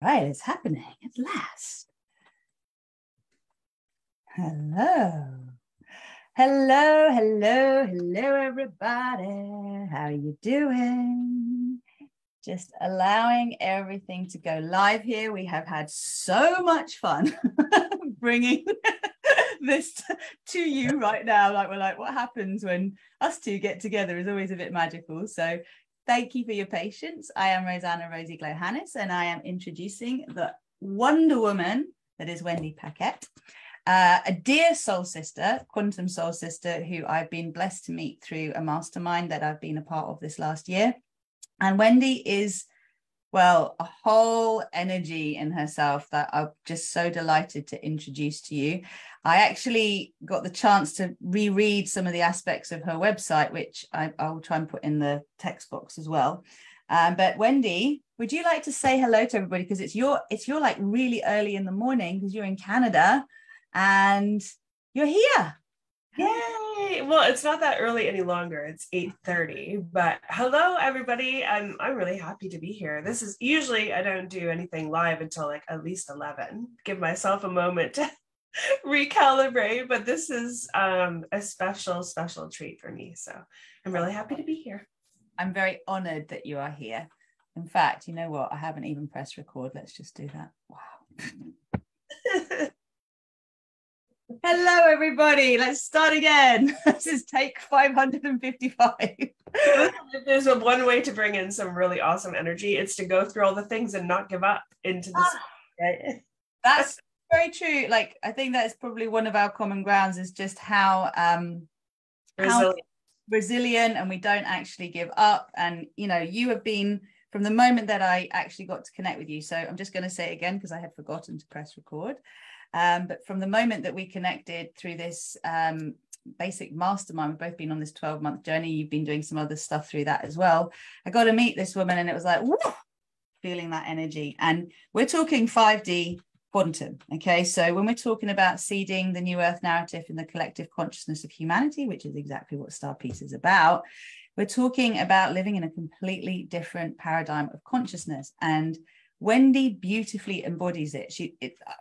Right, it's happening at last. Hello. Hello, hello, hello, everybody. How are you doing? Just allowing everything to go live here. We have had so much fun bringing this to you right now. Like, we're like, what happens when us two get together is always a bit magical. So thank you for your patience. I am Rosanna Rosie Glow-Hannes, and I am introducing the Wonder Woman that is Wendy Paquette, a dear soul sister, quantum soul sister, who I've been blessed to meet through a mastermind that I've been a part of this last year. And Wendy is, well, a whole energy in herself that I'm just so delighted to introduce to you. I actually got the chance to reread some of the aspects of her website, which I'll try and put in the text box as well. But Wendy, would you like to say hello to everybody? Because it's your like really early in the morning because you're in Canada and you're here. Yay! Well, it's not that early any longer. It's 8:30. But hello, everybody. I'm really happy to be here. This is usually I don't do anything live until like at least 11. Give myself a moment to recalibrate. But this is a special treat for me. So I'm really happy to be here. I'm very honored that you are here. In fact, you know what? I haven't even pressed record. Let's just do that. Wow. Hello, everybody. Let's start again. This is take 555. If there's one way to bring in some really awesome energy, it's to go through all the things and not give up into this. Right? That's very true. Like, I think that's probably one of our common grounds is just how resilient, and we don't actually give up. And, you know, you have been from the moment that I actually got to connect with you. So I'm just going to say it again because I had forgotten to press record. But from the moment that we connected through this basic mastermind, we've both been on this 12-month journey. You've been doing some other stuff through that as well. I got to meet this woman and it was like, woo, feeling that energy. And we're talking 5D quantum. Okay. So when we're talking about seeding the new earth narrative in the collective consciousness of humanity, which is exactly what Star Peace is about, we're talking about living in a completely different paradigm of consciousness. And Wendy beautifully embodies it.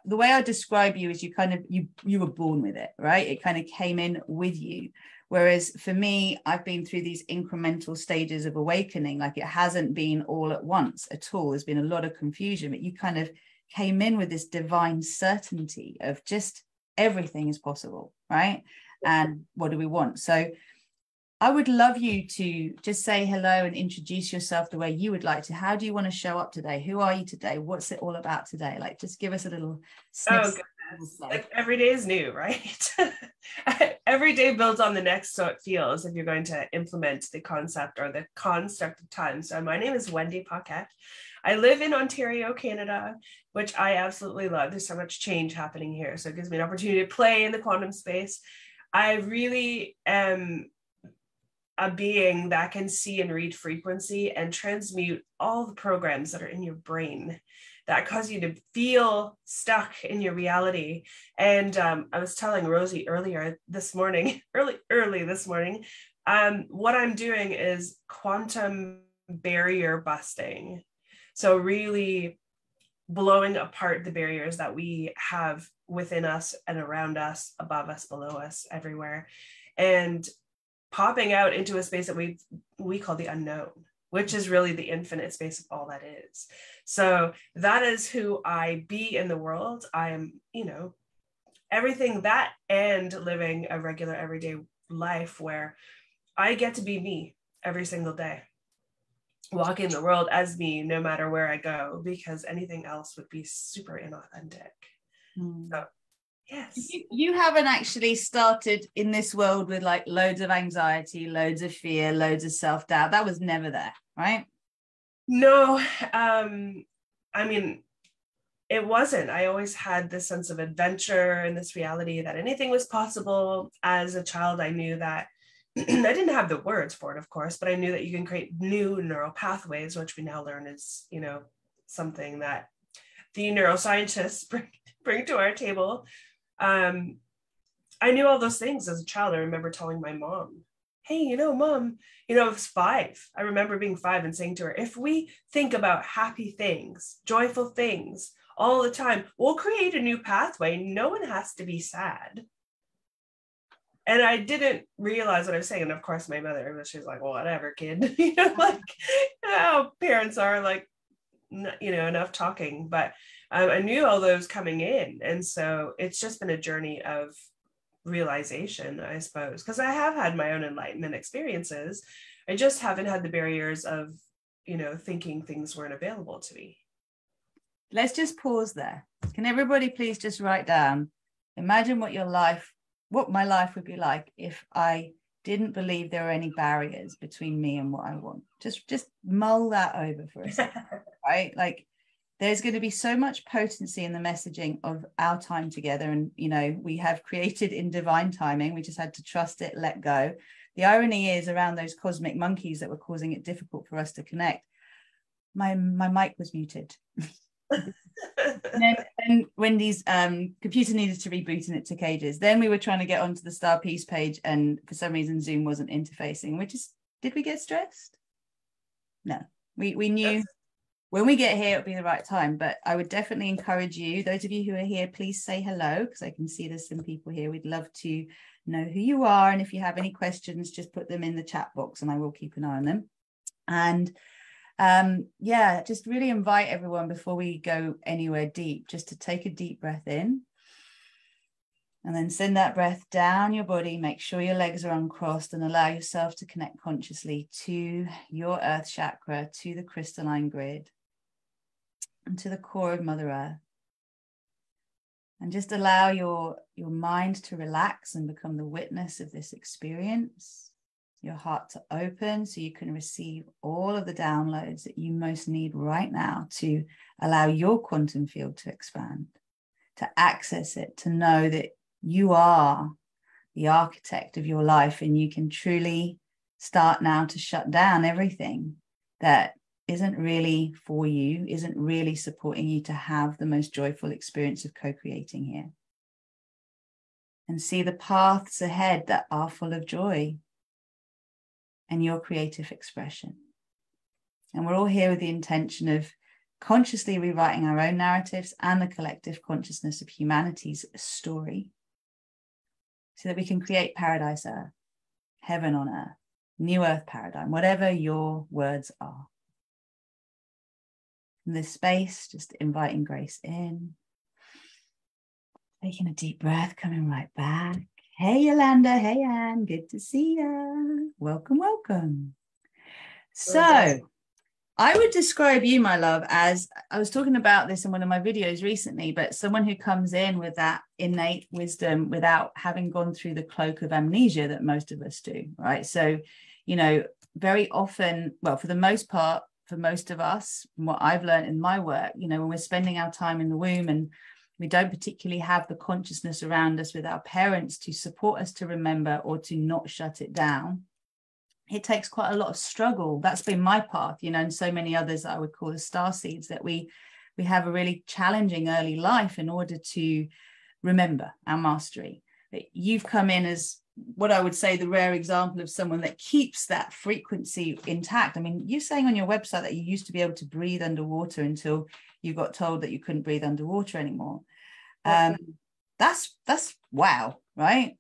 The way I describe you is you were born with it, right? It kind of came in with you. Whereas for me, I've been through these incremental stages of awakening. Like, it hasn't been all at once at all. There's been a lot of confusion, but you kind of came in with this divine certainty of just everything is possible, right? And what do we want? So I would love you to just say hello and introduce yourself the way you would like to. How do you want to show up today? Who are you today? What's it all about today? Like, just give us a little snippet. Oh, goodness. Like, every day is new, right? Every day builds on the next, so it feels, if you're going to implement the concept or the construct of time. So my name is Wendy Paquette. I live in Ontario, Canada, which I absolutely love. There's so much change happening here. So it gives me an opportunity to play in the quantum space. I really am a being that can see and read frequency and transmute all the programs that are in your brain that cause you to feel stuck in your reality. And I was telling Rosie early this morning, what I'm doing is quantum barrier busting. So really blowing apart the barriers that we have within us and around us, above us, below us, everywhere. And popping out into a space that we call the unknown, which is really the infinite space of all that is. So that is who I be in the world. I am, everything that, and living a regular everyday life where I get to be me every single day, walking the world as me, no matter where I go, because anything else would be super inauthentic. So yes. You haven't actually started in this world with like loads of anxiety, loads of fear, loads of self-doubt. That was never there, right? No, I mean, it wasn't. I always had this sense of adventure and this reality that anything was possible. As a child, I knew that I didn't have the words for it, of course, but I knew that you can create new neural pathways, which we now learn is, something that the neuroscientists bring to our table. I knew all those things as a child. I remember telling my mom, hey, Mom, it was 5. I remember being 5 and saying to her, if we think about happy things, joyful things all the time, we'll create a new pathway. No one has to be sad. And I didn't realize what I was saying. And of course, my mother, she was like, well, whatever, kid. How parents are, like, enough talking. But I knew all those coming in. And so it's just been a journey of realization, I suppose, because I have had my own enlightenment experiences. I just haven't had the barriers of, thinking things weren't available to me. Let's just pause there. Can everybody please just write down, imagine what my life would be like if I didn't believe there were any barriers between me and what I want. Just mull that over for a second, right? Like, there's going to be so much potency in the messaging of our time together. And, we have created in divine timing. We just had to trust it, let go. The irony is around those cosmic monkeys that were causing it difficult for us to connect. My mic was muted. and Wendy's computer needed to reboot and it took ages. Then we were trying to get onto the Star Peace page, and for some reason Zoom wasn't interfacing. Did we get stressed? No, we knew when we get here it'll be the right time. But I would definitely encourage you, those of you who are here, please say hello, because I can see there's some people here. We'd love to know who you are, and if you have any questions, just put them in the chat box and I will keep an eye on them. And just really invite everyone, before we go anywhere deep, just to take a deep breath in and then send that breath down your body. Make sure your legs are uncrossed and allow yourself to connect consciously to your earth chakra, to the crystalline grid, and to the core of Mother Earth. And just allow your mind to relax and become the witness of this experience. Your heart to open so you can receive all of the downloads that you most need right now to allow your quantum field to expand, to access it, to know that you are the architect of your life, and you can truly start now to shut down everything that isn't really for you, isn't really supporting you to have the most joyful experience of co-creating here. And see the paths ahead that are full of joy and your creative expression. And we're all here with the intention of consciously rewriting our own narratives and the collective consciousness of humanity's story, so that we can create paradise Earth, heaven on earth, new earth paradigm, whatever your words are. In this space, just inviting grace in, taking a deep breath, coming right back. Hey, Yolanda. Hey, Anne. Good to see you. Welcome, welcome. So I would describe you, my love, as, I was talking about this in one of my videos recently, but someone who comes in with that innate wisdom without having gone through the cloak of amnesia that most of us do, right? So, very often, well, for the most part, for most of us, from what I've learned in my work, when we're spending our time in the womb and we don't particularly have the consciousness around us with our parents to support us to remember or to not shut it down, it takes quite a lot of struggle. That's been my path, and so many others that I would call the star seeds, that we have a really challenging early life in order to remember our mastery. But you've come in as what I would say the rare example of someone that keeps that frequency intact. I mean, you're saying on your website that you used to be able to breathe underwater until you got told that you couldn't breathe underwater anymore. That's wow, right?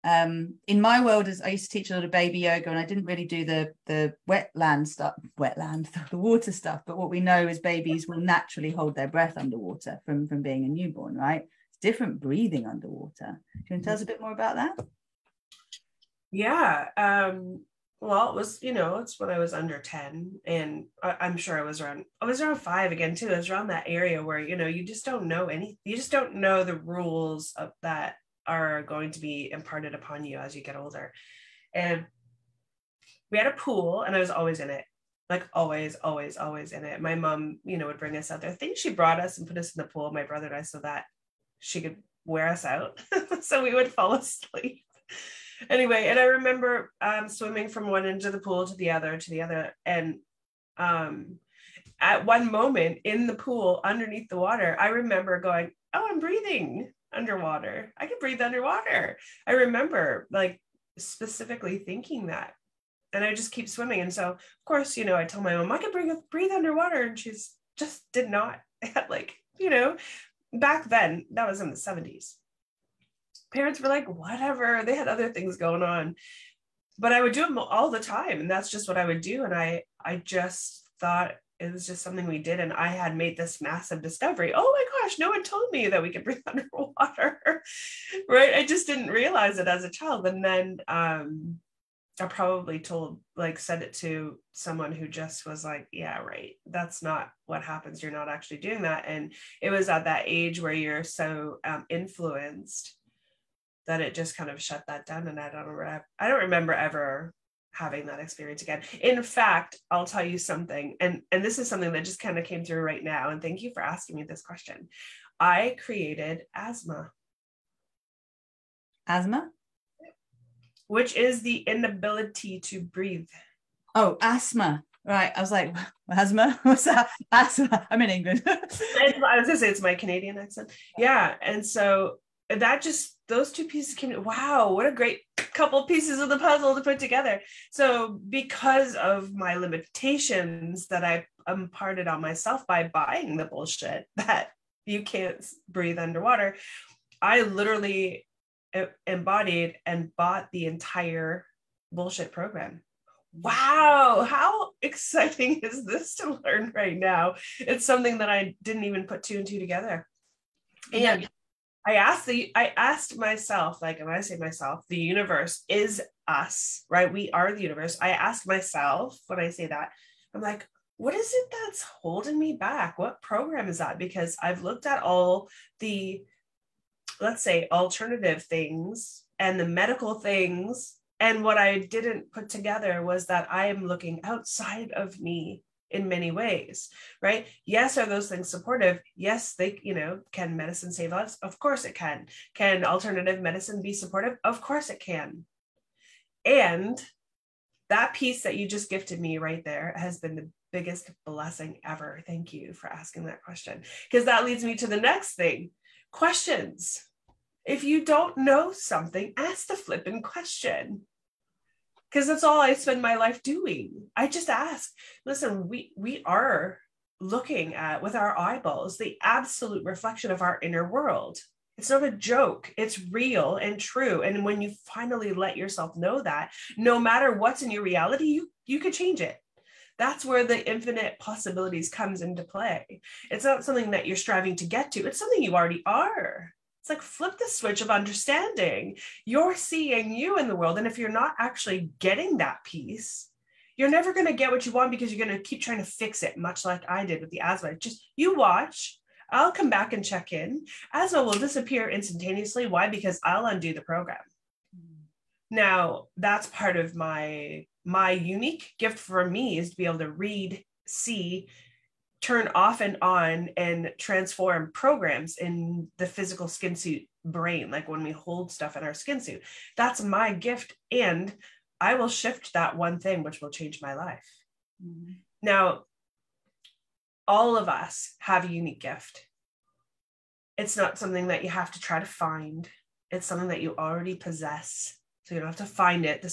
In my world, as I used to teach a lot of baby yoga, and I didn't really do the the water stuff, but what we know is babies will naturally hold their breath underwater from being a newborn, right? It's different breathing underwater. Do you want to tell us a bit more about that? Yeah. Well, it was, it's when I was under 10, and I'm sure I was around 5 again too. It was around that area where, you just don't know you just don't know the rules of that are going to be imparted upon you as you get older. And we had a pool, and I was always in it, like always in it. My mom, would bring us out there. I think she brought us and put us in the pool, my brother and I, so that she could wear us out. So we would fall asleep. Anyway, and I remember swimming from one end of the pool to the other. And at one moment in the pool underneath the water, I remember going, oh, I'm breathing underwater. I can breathe underwater. I remember like specifically thinking that. And I just keep swimming. And so, of course, I told my mom I could breathe underwater, and she's just did not. Like, back then, that was in the 70s. Parents were like, whatever, they had other things going on. But I would do them all the time. And that's just what I would do. And I just thought it was just something we did. And I had made this massive discovery. Oh my gosh, no one told me that we could breathe underwater, right? I just didn't realize it as a child. And then I probably said it to someone who just was like, yeah, right. That's not what happens. You're not actually doing that. And it was at that age where you're so influenced that it just kind of shut that down. And I don't remember ever having that experience again. In fact, I'll tell you something, and this is something that just kind of came through right now. And thank you for asking me this question. I created asthma. Asthma? Which is the inability to breathe. Oh, asthma. Right. I was like, asthma? What's that? Asthma. I'm in England. I was gonna say it's my Canadian accent. Yeah. And so those two pieces came. Wow, what a great couple pieces of the puzzle to put together. So because of my limitations that I imparted on myself by buying the bullshit that you can't breathe underwater, I literally embodied and bought the entire bullshit program. Wow, how exciting is this to learn right now? It's something that I didn't even put two and two together. And I asked myself, like, and when I say myself, the universe is us, right? We are the universe. I asked myself when I say that, I'm like, what is it that's holding me back? What program is that? Because I've looked at all the, let's say, alternative things and the medical things. And what I didn't put together was that I am looking outside of me in many ways, right? Yes, are those things supportive? Yes, they, can medicine save lives? Of course it can. Can alternative medicine be supportive? Of course it can. And that piece that you just gifted me right there has been the biggest blessing ever. Thank you for asking that question, because that leads me to the next thing. Questions. If you don't know something, ask the flipping question. Because that's all I spend my life doing. I just ask. Listen, we are looking at, with our eyeballs, the absolute reflection of our inner world. It's not a joke. It's real and true. And when you finally let yourself know that, no matter what's in your reality, you could change it. That's where the infinite possibilities comes into play. It's not something that you're striving to get to. It's something you already are. It's like flip the switch of understanding. You're seeing you in the world. And if you're not actually getting that piece, you're never going to get what you want, because you're going to keep trying to fix it, much like I did with the asthma. Just you watch. I'll come back and check in. Asthma will disappear instantaneously. Why? Because I'll undo the program. Now, that's part of my unique gift for me, is to be able to read, see, turn off and on, and transform programs in the physical skin suit brain, like when we hold stuff in our skin suit. That's my gift, and I will shift that one thing, which will change my life. Mm-hmm. Now, all of us have a unique gift. It's not something that you have to try to find. It's something that you already possess. So you don't have to find it.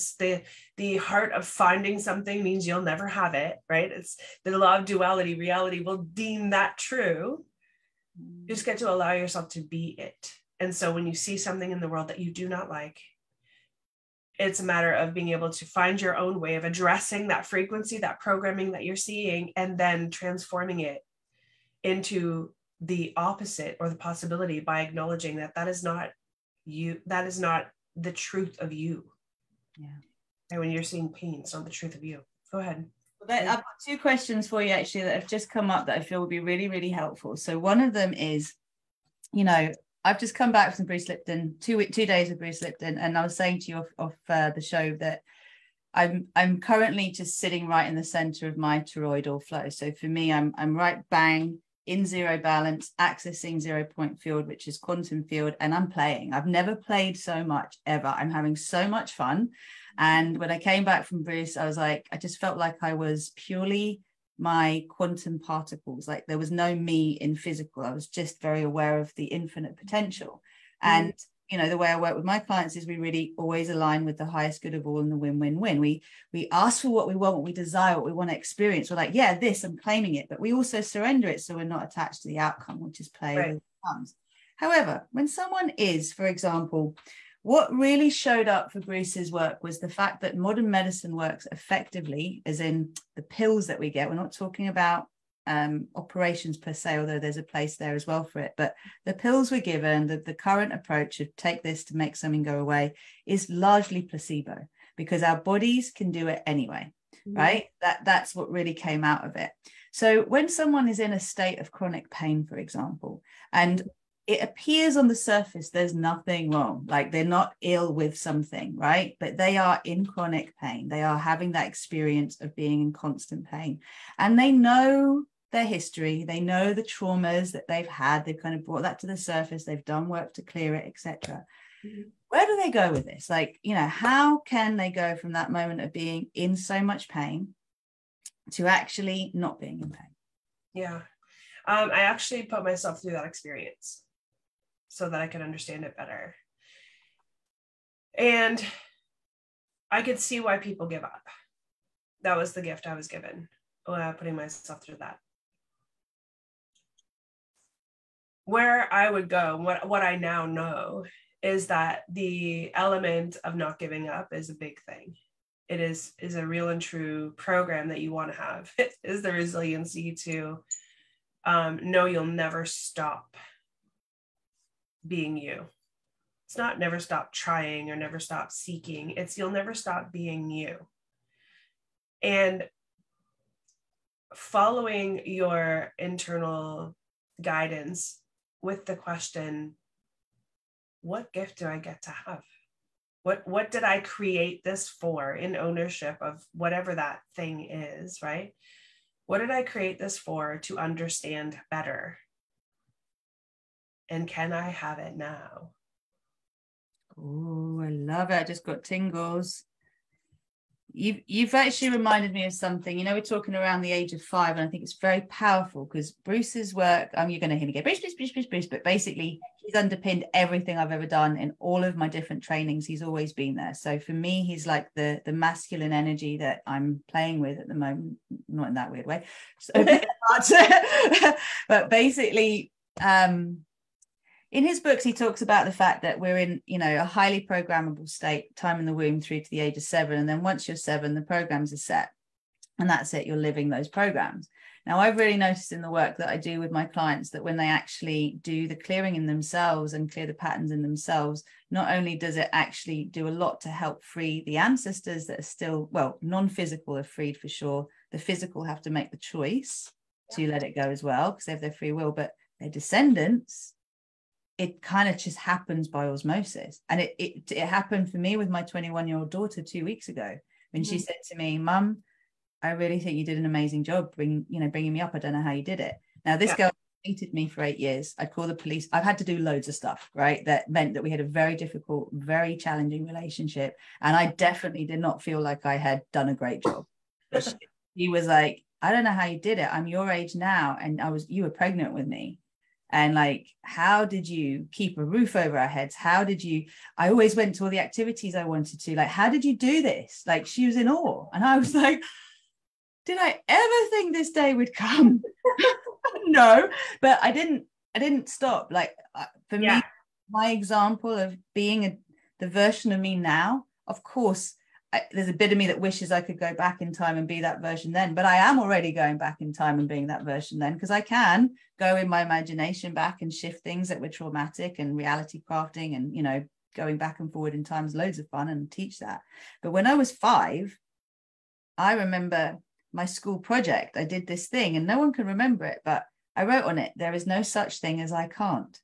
The heart of finding something means you'll never have it, right? It's the law of duality. Reality will deem that true. You just get to allow yourself to be it. And so when you see something in the world that you do not like, it's a matter of being able to find your own way of addressing that frequency, that programming that you're seeing, and then transforming it into the opposite, or the possibility, by acknowledging that that is not you. That is not the truth of you. Yeah. And when you're seeing pain, it's not the truth of you. Go ahead. I've got two questions for you actually that have just come up that I feel will be really, really helpful. So one of them is, I've just come back from Bruce Lipton, 2 days of Bruce Lipton, and I was saying to you off the show that I'm currently just sitting right in the center of my toroidal flow. So for me, I'm right bang in zero balance, accessing 0 point field, which is quantum field, and I'm playing. I've never played so much ever. I'm having so much fun. And when I came back from Bruce, I was like, I just felt like I was purely my quantum particles. Like there was no me in physical. I was just very aware of the infinite potential. And you know, the way I work with my clients is we really always align with the highest good of all and the win-win-win. We ask for what we want, what we desire, what we want to experience. We're like, yeah, this, I'm claiming it, but we also surrender it so we're not attached to the outcome, which is play with outcomes. However, when someone is, for example, what really showed up for Bruce's work was the fact that modern medicine works effectively, as in the pills that we get. We're not talking about operations per se, although there's a place there as well for it. But the pills we're given, the current approach of take this to make something go away, is largely placebo, because our bodies can do it anyway, right? That's what really came out of it. So when someone is in a state of chronic pain, for example, and it appears on the surface there's nothing wrong, like they're not ill with something, right? But they are in chronic pain. They are having that experience of being in constant pain, and they know their history, they know the traumas that they've had, they've kind of brought that to the surface, they've done work to clear it, etc. Where do they go with this? Like, you know, how can they go from that moment of being in so much pain to actually not being in pain? Yeah. I actually put myself through that experience so that I could understand it better. And I could see why people give up. That was the gift I was given, putting myself through that. Where I would go, what I now know, is that the element of not giving up is a big thing. It is a real and true program that you want to have. It is the resiliency to know you'll never stop being you. It's not never stop trying or never stop seeking. It's you'll never stop being you. And following your internal guidance with the question, what gift do I get to have? What did I create this for, in ownership of whatever that thing is, right? What did I create this for to understand better? And can I have it now? Oh, I love it. I just got tingles. You've actually reminded me of something. You know, we're talking around the age of 5, and I think it's very powerful because Bruce's work, you're going to hear me go, Bruce, but basically he's underpinned everything I've ever done in all of my different trainings. He's always been there. So for me, he's like the masculine energy that I'm playing with at the moment, not in that weird way. So, but basically, in his books, he talks about the fact that we're in, you know, a highly programmable state, time in the womb through to the age of 7. And then once you're 7, the programs are set. And that's it. You're living those programs. Now, I've really noticed in the work that I do with my clients that when they actually do the clearing in themselves and clear the patterns in themselves, not only does it actually do a lot to help free the ancestors that are still, well, non-physical are freed for sure. The physical have to make the choice to let it go as well because they have their free will, but their descendants, it kind of just happens by osmosis. And it happened for me with my 21-year-old daughter 2 weeks ago when she said to me, Mum, I really think you did an amazing job bringing me up. I don't know how you did it. Now, this girl hated me for 8 years. I'd call the police. I've had to do loads of stuff, right? That meant that we had a very difficult, very challenging relationship. And I definitely did not feel like I had done a great job. But she was like, I don't know how you did it. I'm your age now. And you were pregnant with me. And like, how did you keep a roof over our heads? I always went to all the activities I wanted to, like, how did you do this? Like, she was in awe. And I was like, did I ever think this day would come? No, but I didn't stop. Like for me, my example of being the version of me now, of course, there's a bit of me that wishes I could go back in time and be that version then, but I am already going back in time and being that version then, because I can go in my imagination back and shift things that were traumatic, and reality crafting and, you know, going back and forward in time is loads of fun and teach that. But when I was 5, I remember my school project, I did this thing and no one can remember it, but I wrote on it, there is no such thing as I can't.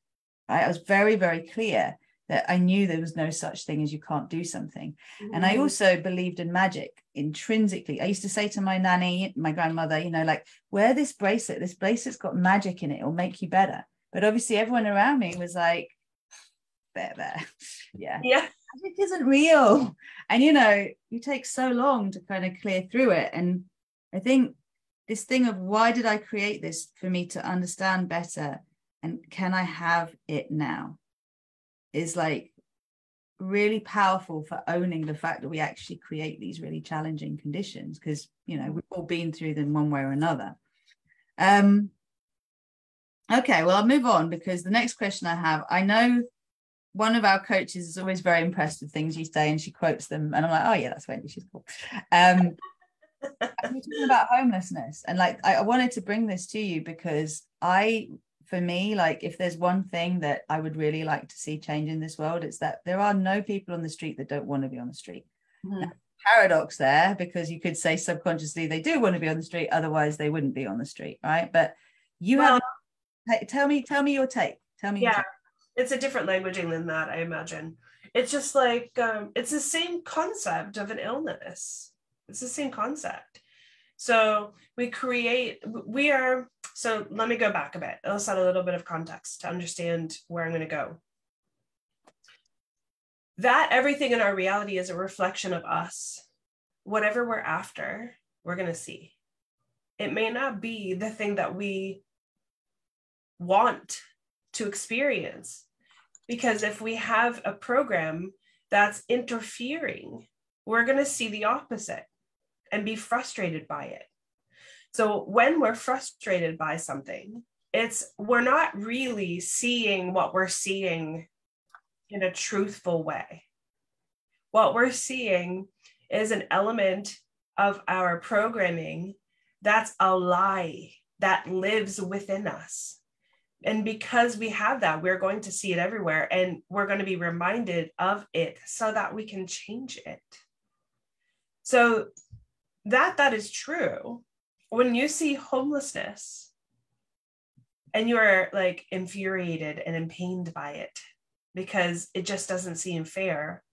Right? I was very, very clear that I knew there was no such thing as you can't do something. And I also believed in magic intrinsically. I used to say to my nanny, my grandmother, you know, like, wear this bracelet's got magic in it, it'll make you better. But obviously everyone around me was like, there. Yeah. Magic isn't real. And, you know, you take so long to kind of clear through it. And I think this thing of why did I create this for me to understand better and can I have it now is like really powerful for owning the fact that we actually create these really challenging conditions, because, you know, we've all been through them one way or another. Okay, well, I'll move on, because the next question I have, I know one of our coaches is always very impressed with things you say, and she quotes them, and I'm like, oh yeah, that's Wendy, she's cool. We're talking about homelessness, and like I wanted to bring this to you because for me, like, if there's one thing that I would really like to see change in this world, it's that there are no people on the street that don't want to be on the street. Mm-hmm. Now, paradox there, because you could say subconsciously they do want to be on the street, otherwise they wouldn't be on the street, right? But you have, tell me your take. Tell me your take. It's a different languaging than that, I imagine. It's just like, it's the same concept of an illness. It's the same concept. So so let me go back a bit. I'll set a little bit of context to understand where I'm going to go. That everything in our reality is a reflection of us. Whatever we're after, we're going to see. It may not be the thing that we want to experience, because if we have a program that's interfering, we're going to see the opposite and be frustrated by it. So when we're frustrated by something, we're not really seeing what we're seeing in a truthful way. What we're seeing is an element of our programming that's a lie that lives within us. And because we have that, we're going to see it everywhere, and we're going to be reminded of it so that we can change it. So that is true. When you see homelessness and you're like infuriated and pained by it because it just doesn't seem fair,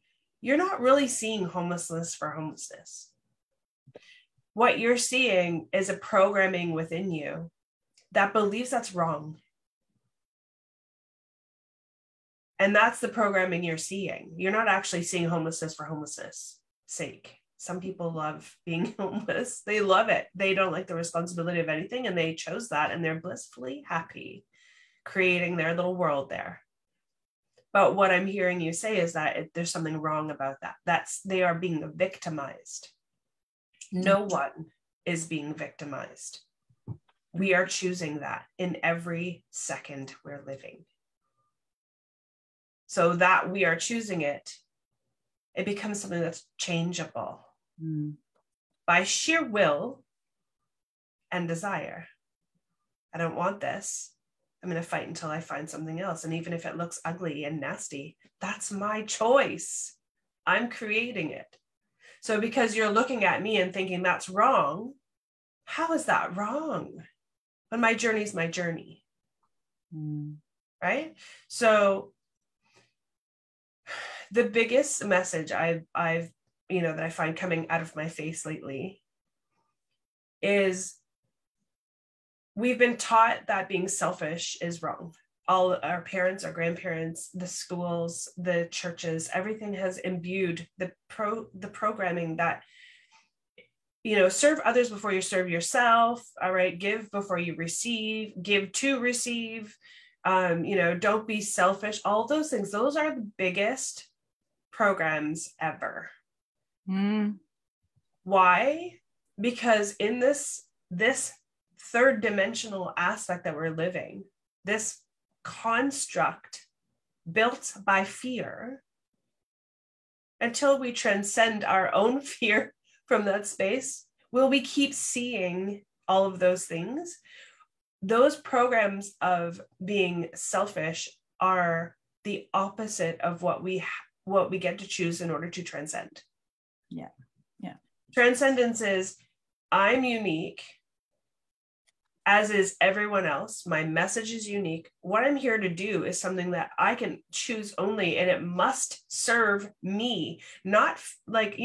you're not really seeing homelessness for homelessness. What you're seeing is a programming within you that believes that's wrong. And that's the programming you're seeing. You're not actually seeing homelessness for homelessness' sake. Some people love being homeless. They love it. They don't like the responsibility of anything, and they chose that, and they're blissfully happy creating their little world there. But what I'm hearing you say is that there's something wrong about that. They are being victimized. No one is being victimized. We are choosing that in every second we're living. So that we are choosing it, it becomes something that's changeable by sheer will and desire. I don't want this. I'm going to fight until I find something else. And even if it looks ugly and nasty, that's my choice. I'm creating it. So because you're looking at me and thinking that's wrong, how is that wrong? When my journey is my journey. Right? So the biggest message I've that I find coming out of my face lately is we've been taught that being selfish is wrong. All our parents, our grandparents, the schools, the churches, everything has imbued the programming that, serve others before you serve yourself. All right. Give before you receive, give to receive. Don't be selfish. All those things. Those are the biggest programs ever. Why? Because in this third dimensional aspect that we're living, this construct built by fear, until we transcend our own fear from that space, will we keep seeing all of those things? Those programs of being selfish are the opposite of what we get to choose in order to transcend. Yeah. Transcendence is, I'm unique, as is everyone else. My message is unique. What I'm here to do is something that I can choose only, and it must serve me. Not like,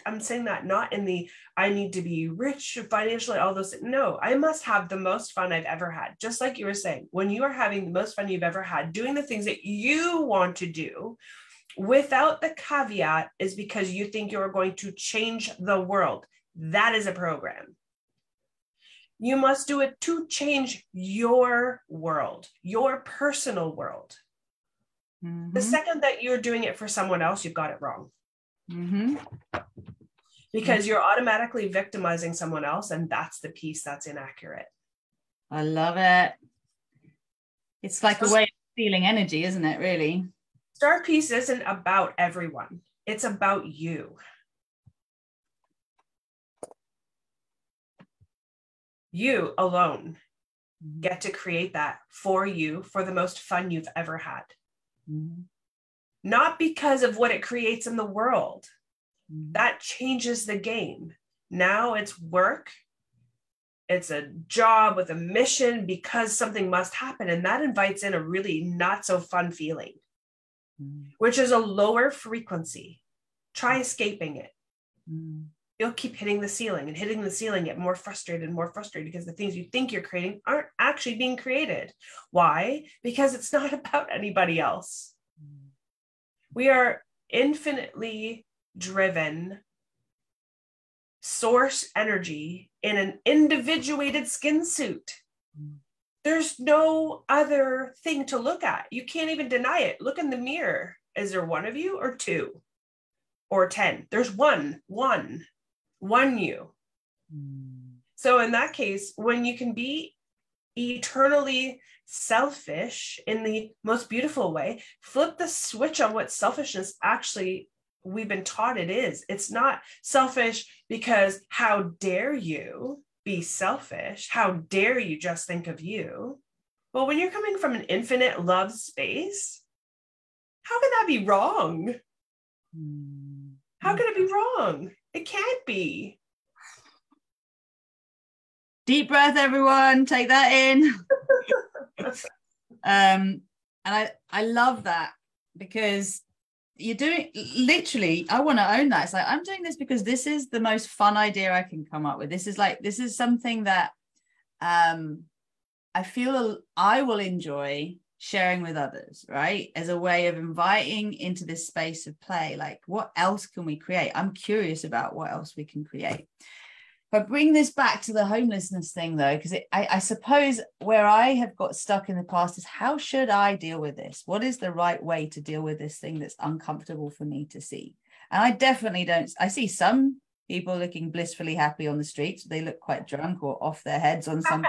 I'm saying that not in the, I need to be rich financially, all those things. No, I must have the most fun I've ever had. Just like you were saying, when you are having the most fun you've ever had, doing the things that you want to do, without the caveat, is because you think you're going to change the world. That is a program. You must do it to change your world, your personal world. Mm-hmm. The second that you're doing it for someone else, you've got it wrong. Mm-hmm. Because you're automatically victimizing someone else, and that's the piece that's inaccurate. I love it. It's like a way of feeling energy, isn't it, really? Star Piece isn't about everyone. It's about you. You alone get to create that for you for the most fun you've ever had. Mm-hmm. Not because of what it creates in the world. Mm-hmm. That changes the game. Now it's work. It's a job with a mission because something must happen. And that invites in a really not so fun feeling, which is a lower frequency. Try escaping it. You'll keep hitting the ceiling and hitting the ceiling, get more frustrated because the things you think you're creating aren't actually being created. Why? Because it's not about anybody else. We are infinitely driven source energy in an individuated skin suit. There's no other thing to look at. You can't even deny it. Look in the mirror. Is there one of you or two or 10? There's one you. So in that case, when you can be eternally selfish in the most beautiful way, flip the switch on what selfishness actually we've been taught it is. It's not selfish because how dare you be selfish? How dare you just think of you? Well, when you're coming from an infinite love space, how can that be wrong? How can it be wrong? It can't be. Deep breath, everyone. Take that in. And I love that, because you're doing, literally, I want to own that. It's like, I'm doing this because this is the most fun idea I can come up with. This is something that I feel I will enjoy sharing with others, right? As a way of inviting into this space of play. Like, what else can we create? I'm curious about what else we can create. But bring this back to the homelessness thing, though, because I suppose where I have got stuck in the past is, how should I deal with this? What is the right way to deal with this thing that's uncomfortable for me to see? And I definitely don't. I see some people looking blissfully happy on the streets. They look quite drunk or off their heads on some,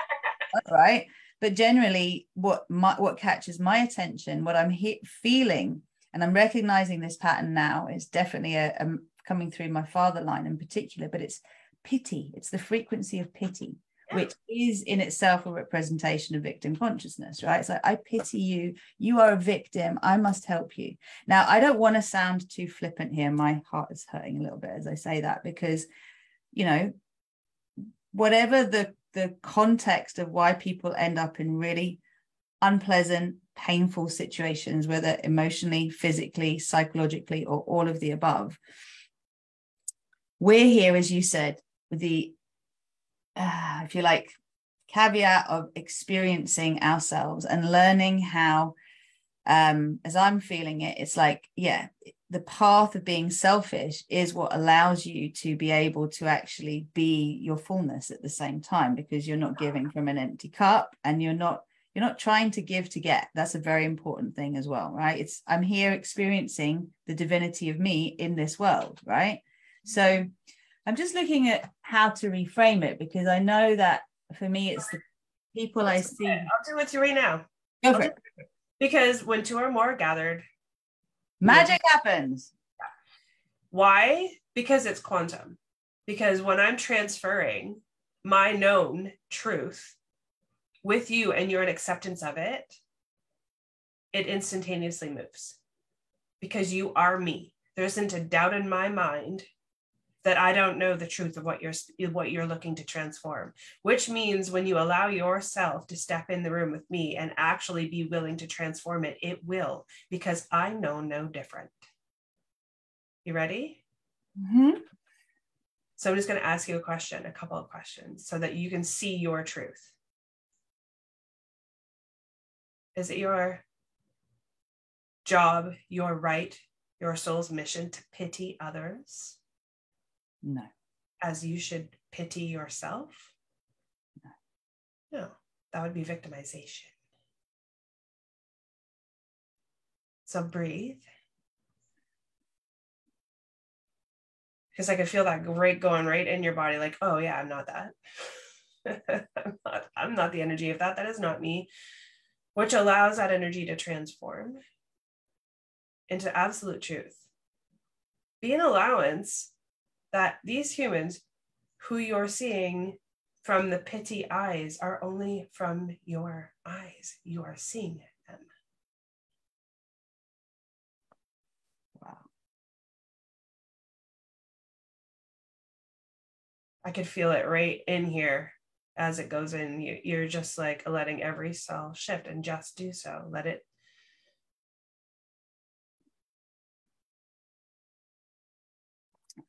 right? But generally, what catches my attention, what I'm feeling, and I'm recognizing this pattern now, is definitely a coming through my father line in particular, but it's pity. It's the frequency of pity, which is in itself a representation of victim consciousness, right? It's like, I pity you. You are a victim. I must help you. Now, I don't want to sound too flippant here. My heart is hurting a little bit as I say that, because, you know, whatever the context of why people end up in really unpleasant, painful situations, whether emotionally, physically, psychologically, or all of the above, we're here, as you said, with the, if you like, caveat of experiencing ourselves and learning how, as I'm feeling it, it's like, yeah, the path of being selfish is what allows you to be able to actually be your fullness at the same time, because you're not giving from an empty cup, and you're not trying to give to get. That's a very important thing as well, right? I'm here experiencing the divinity of me in this world, right? So I'm just looking at how to reframe it, because I know that for me, it's the people I see. I'll do it with you right now. Go for it. Because when two or more are gathered, magic happens. Why? Because it's quantum. Because when I'm transferring my known truth with you and you're in acceptance of it, it instantaneously moves. Because you are me. There isn't a doubt in my mind that I don't know the truth of what you're looking to transform, which means when you allow yourself to step in the room with me and actually be willing to transform it, it will, because I know no different. You ready? Mm-hmm. So I'm just going to ask you a couple of questions, so that you can see your truth. Is it your job, your right, your soul's mission to pity others? No. As you should pity yourself? No, that would be victimization. So breathe. Because I could feel that going right in your body, like, oh yeah, I'm not that. I'm not the energy of that. That is not me. Which allows that energy to transform into absolute truth. Be an allowance that these humans who you're seeing from the pity eyes are only from your eyes. You are seeing them. Wow. I could feel it right in here as it goes in. You're just like letting every cell shift, and just do so. Let it.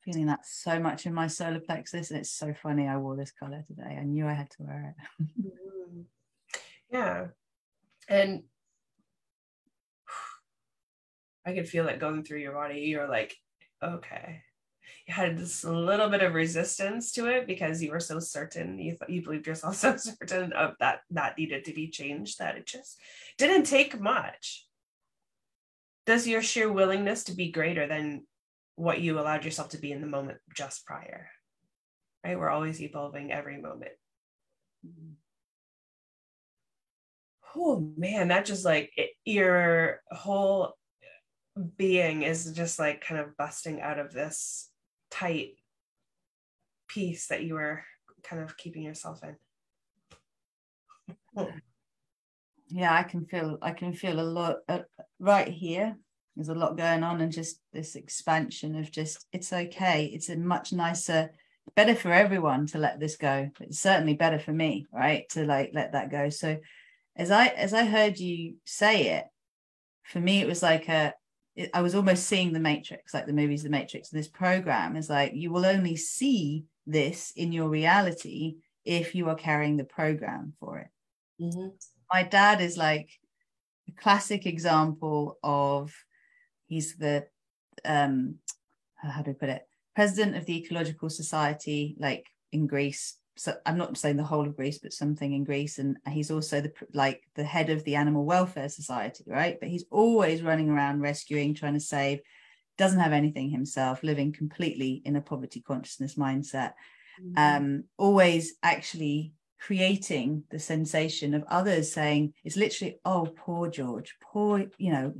Feeling that so much in my solar plexus, and it's so funny I wore this color today. I knew I had to wear it. Yeah. And I could feel it going through your body. You're like, okay. You had this little bit of resistance to it because you were so certain, you believed yourself so certain of that needed to be changed, that it just didn't take much. Does your sheer willingness to be greater than what you allowed yourself to be in the moment just prior, right? We're always evolving every moment. Oh man, that just like your whole being is just like kind of busting out of this tight piece that you were kind of keeping yourself in. Yeah, I can feel a lot right here. There's a lot going on, and just this expansion of just, it's okay. It's a much nicer, better for everyone to let this go. It's certainly better for me, right? To like let that go. So as I heard you say it, for me, it was like I was almost seeing the Matrix, like the movies, the Matrix. And this program is like, you will only see this in your reality if you are carrying the program for it. Mm-hmm. My dad is like a classic example of, he's the how do I put it, president of the Ecological Society, like in Greece. So I'm not saying the whole of Greece, but something in Greece. And he's also the head of the Animal Welfare Society, right? But he's always running around rescuing, trying to save, doesn't have anything himself, living completely in a poverty consciousness mindset. Always actually creating the sensation of others saying, it's literally, oh, poor George, poor,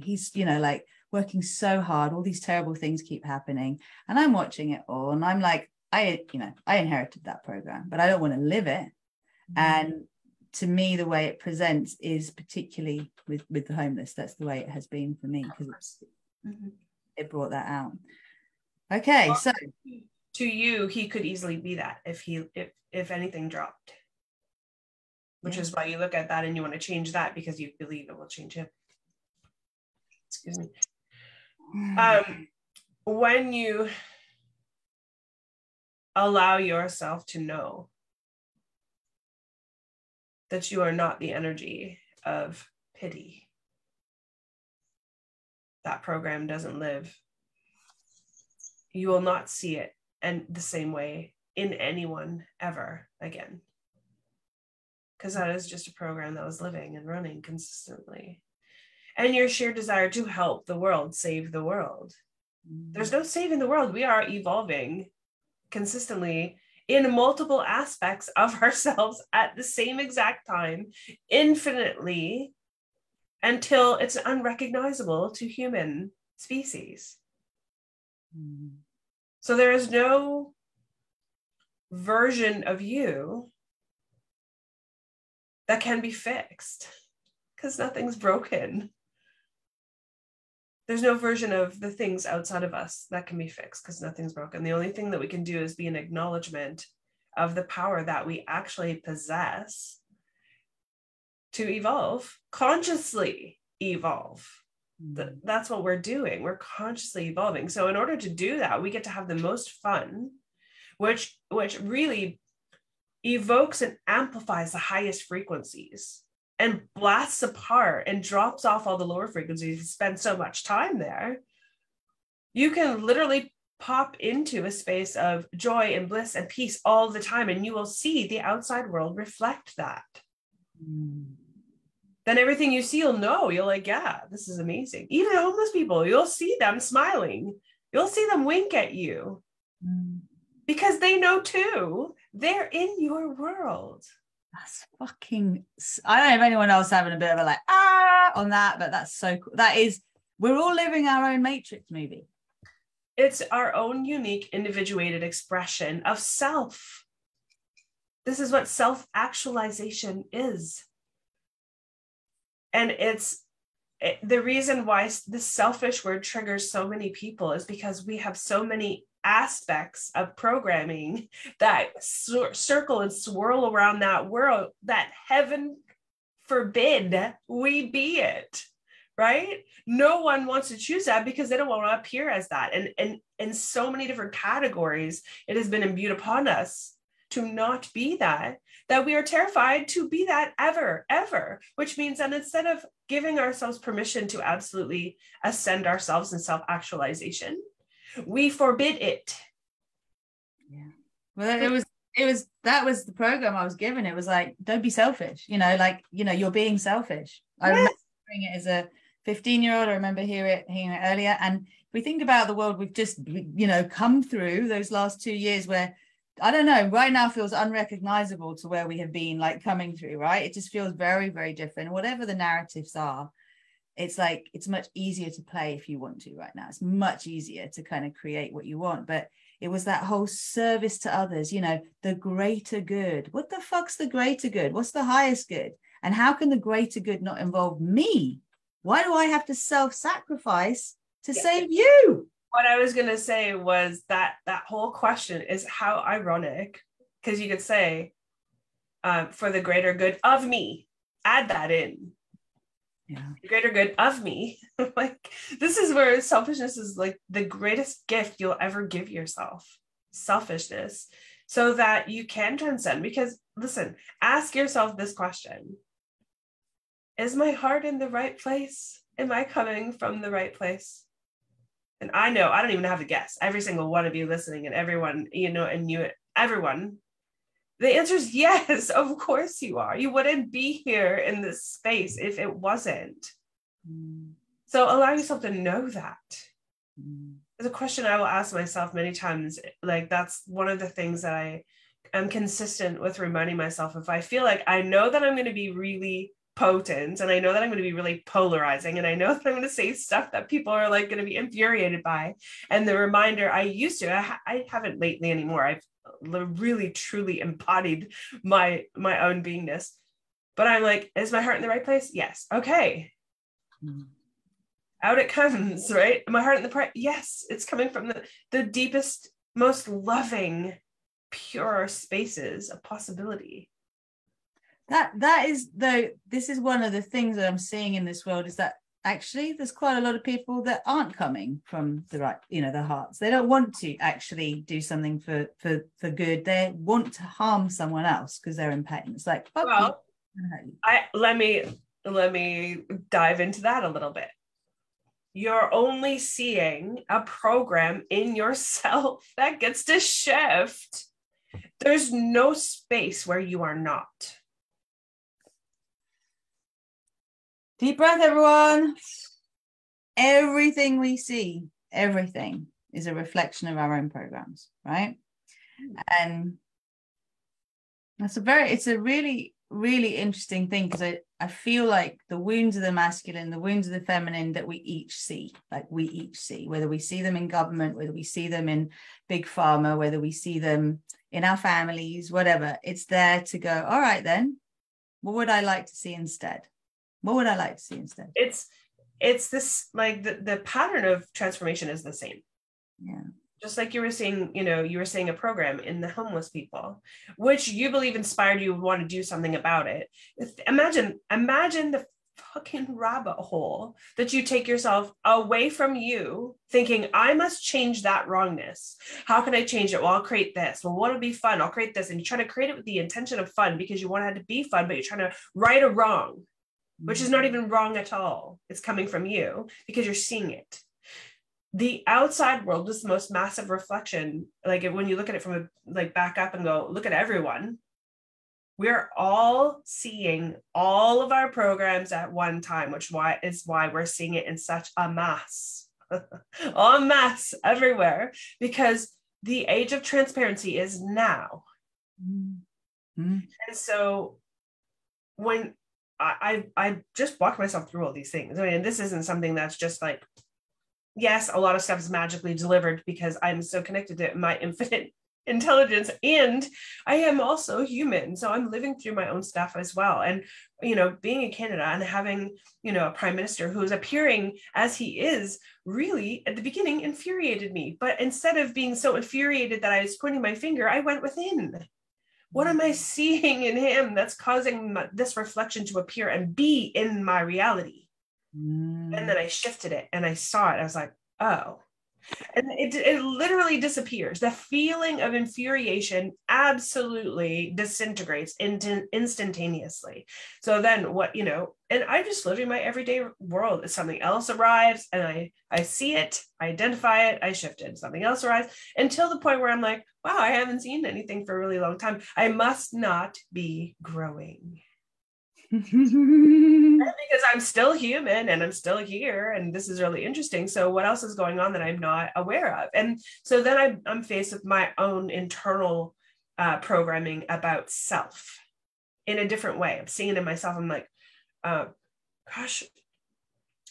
he's, like working so hard, all these terrible things keep happening. And I'm watching it all, and I'm like, I inherited that program, but I don't want to live it. And to me, the way it presents is particularly with the homeless. That's the way it has been for me, because it brought that out. Okay, well, so to you, he could easily be that if anything dropped, which is why you look at that and you want to change that, because you believe it will change him. Excuse me. When you allow yourself to know that you are not the energy of pity, that program doesn't live. You will not see it and the same way in anyone ever again. Because that is just a program that was living and running consistently. And your sheer desire to help the world, save the world. There's no saving the world. We are evolving consistently in multiple aspects of ourselves at the same exact time, infinitely, until it's unrecognizable to human species. So there is no version of you that can be fixed, because nothing's broken. There's no version of the things outside of us that can be fixed, because nothing's broken. The only thing that we can do is be an acknowledgement of the power that we actually possess to evolve, consciously evolve. That's what we're doing. We're consciously evolving. So in order to do that, we get to have the most fun, which really evokes and amplifies the highest frequencies and blasts apart and drops off all the lower frequencies. You spend so much time there. You can literally pop into a space of joy and bliss and peace all the time, and you will see the outside world reflect that. then everything you see, you'll know. You're like, yeah, this is amazing. Even homeless people, you'll see them smiling. You'll see them wink at you because they know too. They're in your world. That's fucking, I don't know if anyone else having a bit of a like, on that, but that's so cool. That is, we're all living our own Matrix movie. It's our own unique individuated expression of self. This is what self-actualization is. And the reason why this selfish word triggers so many people is because we have so many aspects of programming that circle and swirl around that world that heaven forbid we be it, right? No one wants to choose that because they don't want to appear as that. And in so many different categories, it has been imbued upon us to not be that we are terrified to be that ever, which means that instead of giving ourselves permission to absolutely ascend ourselves in self-actualization, we forbid it. Yeah. Well, that was the program I was given. It was like, don't be selfish, like, you're being selfish. I remember hearing it as a 15-year-old. I remember hearing it earlier. And if we think about the world we've just, come through those last 2 years where, I don't know, right now feels unrecognizable to where we have been like coming through, right? It just feels very, very different. Whatever the narratives are, it's like, it's much easier to play if you want to right now. It's much easier to kind of create what you want. But it was that whole service to others, the greater good. What the fuck's the greater good? What's the highest good? And how can the greater good not involve me? Why do I have to self-sacrifice to save you? What I was going to say was that whole question is how ironic, because you could say, for the greater good of me, add that in. Yeah. The greater good of me. Like, this is where selfishness is like the greatest gift you'll ever give yourself. Selfishness, so that you can transcend. Because listen, ask yourself this question. Is my heart in the right place? Am I coming from the right place? And I know, I don't even have to guess. Every single one of you listening and everyone, everyone, the answer is yes, of course you are. You wouldn't be here in this space if it wasn't. So allow yourself to know that. It's a question I will ask myself many times. Like, that's one of the things that I am consistent with reminding myself. If I feel like I know that I'm going to be really potent, and I know that I'm going to be really polarizing, and I know that I'm going to say stuff that people are like going to be infuriated by, and the reminder I haven't lately anymore. I've really truly embodied my own beingness, but I'm like, is my heart in the right place? Yes. Okay. Out it comes, right? My heart in the yes, it's coming from the deepest, most loving, pure spaces of possibility. This is one of the things that I'm seeing in this world, is that actually there's quite a lot of people that aren't coming from the right, the hearts. They don't want to actually do something for good. They want to harm someone else because they're in pain. It's like, well, let me dive into that a little bit. You're only seeing a program in yourself that gets to shift. There's no space where you are not. Deep breath, everyone. Everything we see, everything is a reflection of our own programs, right? And it's a really, really interesting thing, because I feel like the wounds of the masculine, the wounds of the feminine that we each see, whether we see them in government, whether we see them in big pharma, whether we see them in our families, whatever, it's there to go, all right, then, what would I like to see instead? What would I like to see instead? It's this, like, the pattern of transformation is the same. Yeah. Just like you were saying a program in the homeless people, which you believe inspired you would want to do something about it. Imagine the fucking rabbit hole that you take yourself away from you, thinking, I must change that wrongness. How can I change it? Well, I'll create this. Well, what'll be fun? I'll create this. And you try to create it with the intention of fun because you want it to be fun, but you're trying to right a wrong, which is not even wrong at all. It's coming from you because you're seeing it. The outside world is the most massive reflection. Like, when you look at it from back up and go, look at everyone. We're all seeing all of our programs at one time, which is why we're seeing it in such a mass, en masse everywhere, because the age of transparency is now. Mm-hmm. And so when I just walked myself through all these things, I mean, this isn't something that's just like, yes, a lot of stuff is magically delivered because I'm so connected to my infinite intelligence, and I am also human, so I'm living through my own stuff as well. And being in Canada and having a prime minister who's appearing as he is really at the beginning infuriated me, but instead of being so infuriated that I was pointing my finger, I went within. What am I seeing in him that's causing this reflection to appear and be in my reality? And then I shifted it and I saw it. I was like, oh. And it literally disappears. The feeling of infuriation absolutely disintegrates instantaneously. So then and I just live in my everyday world. If something else arrives and I see it, I identify it, I shift it. Something else arrives until the point where I'm like, wow, I haven't seen anything for a really long time. I must not be growing. Because I'm still human and I'm still here, and this is really interesting. So what else is going on that I'm not aware of? And so then I'm faced with my own internal programming about self in a different way. I'm seeing it in myself. I'm like, gosh,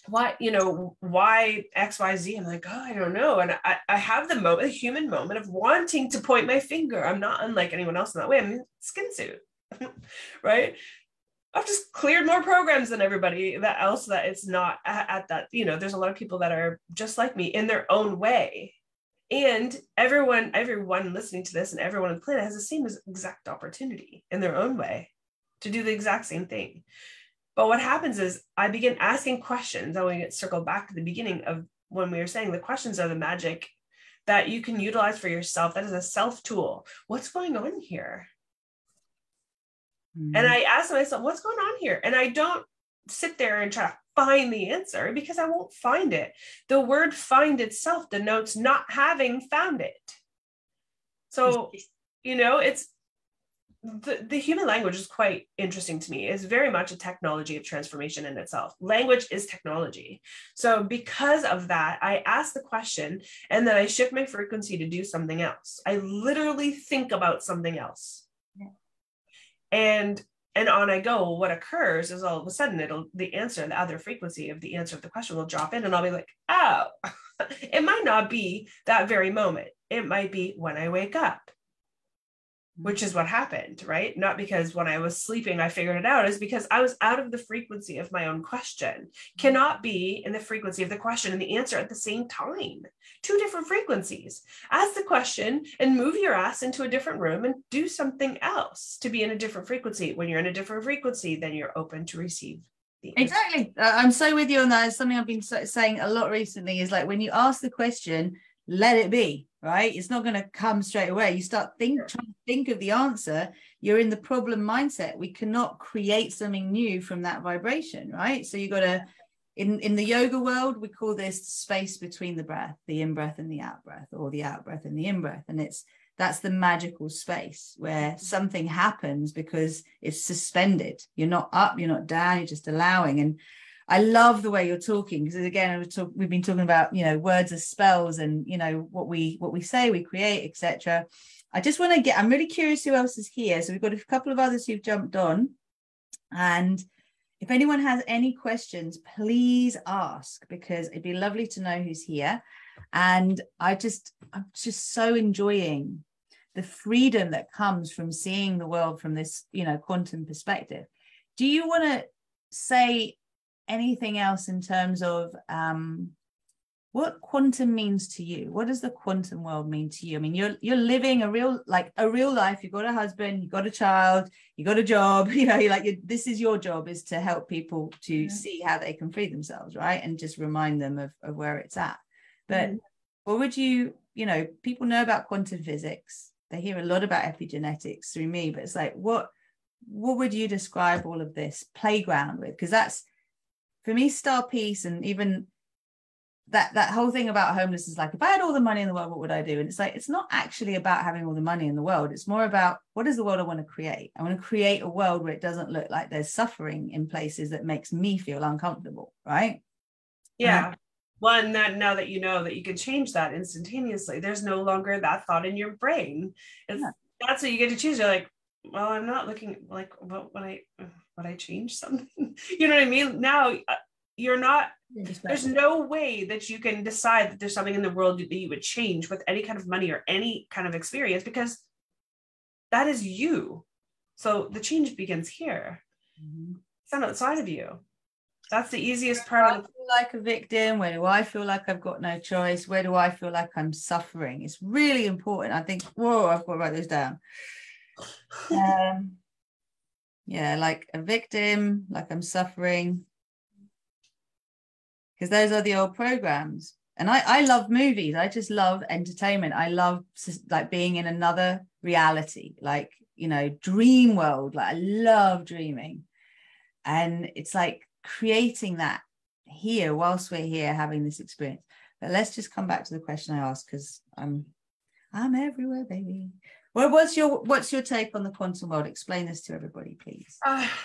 why XYZ? I'm like, oh, I don't know. And I have the human moment of wanting to point my finger. I'm not unlike anyone else in that way. I'm in a skin suit, right? I've just cleared more programs than everybody else that it's not at that, there's a lot of people that are just like me in their own way. And everyone listening to this and everyone on the planet has the same exact opportunity in their own way to do the exact same thing. But what happens is I begin asking questions. I want to circle back to the beginning of when we were saying the questions are the magic that you can utilize for yourself. That is a self tool. What's going on here? And I ask myself, what's going on here? And I don't sit there and try to find the answer because I won't find it. The word find itself denotes not having found it. So, it's the human language is quite interesting to me. It's very much a technology of transformation in itself. Language is technology. So because of that, I ask the question and then I shift my frequency to do something else. I literally think about something else. Yeah. And on I go. What occurs is all of a sudden the other frequency of the answer of the question will drop in and I'll be like, oh, it might not be that very moment. It might be when I wake up, which is what happened, right? Not because when I was sleeping, I figured it out. It's because I was out of the frequency of my own question. Cannot be in the frequency of the question and the answer at the same time. Two different frequencies. Ask the question and move your ass into a different room and do something else to be in a different frequency. When you're in a different frequency, then you're open to receive the answer. Exactly. I'm so with you on that. It's something I've been saying a lot recently is like when you ask the question, let it be, right? It's not going to come straight away. You start trying to think of the answer. You're in the problem mindset. We cannot create something new from that vibration, right? So you got to, in the yoga world, we call this space between the breath, the in-breath and the out-breath, or the out-breath and the in-breath. And that's the magical space where something happens because it's suspended. You're not up, you're not down, you're just allowing. And I love the way you're talking, because again, we've been talking about, words as spells and, what we say, we create, etc. I just want to I'm really curious who else is here. So we've got a couple of others who've jumped on. And if anyone has any questions, please ask, because it'd be lovely to know who's here. And I'm just so enjoying the freedom that comes from seeing the world from this, quantum perspective. Do you want to say anything else in terms of what quantum means to you? What does the quantum world mean to you? I mean, you're living a real life. You've got a husband, you've got a child, you've got a job, this is your job, is to help people to see how they can free themselves, right? And just remind them of where it's at. But what would people know about quantum physics. They hear a lot about epigenetics through me, but it's like, what would you describe all of this playground with? Because that's, for me, Star Peace, and even that whole thing about homeless is like, if I had all the money in the world, what would I do? And it's like, it's not actually about having all the money in the world. It's more about, what is the world I want to create? I want to create a world where it doesn't look like there's suffering in places that makes me feel uncomfortable, right? Yeah. Well, and that now that you know that you can change that instantaneously, there's no longer that thought in your brain. That's what you get to choose. You're like, well, I'm not looking like, what would I change something? You know what I mean? Now you're not, there's no way that you can decide that there's something in the world that you would change with any kind of money or any kind of experience, because that is you. So the change begins here. It's not outside of you. That's the easiest part. I feel like a victim. Where do I feel like I've got no choice? Where do I feel like I'm suffering? It's really important. I think, whoa, I've got to write this down. Yeah, like a victim, like I'm suffering. Because those are the old programs. And I love movies. I just love entertainment. I love like being in another reality, like, you know, dream world. Like I love dreaming. And it's like creating that here whilst we're here having this experience. But let's just come back to the question I asked, because I'm everywhere, baby. Well, what's your take on the quantum world? Explain this to everybody, please.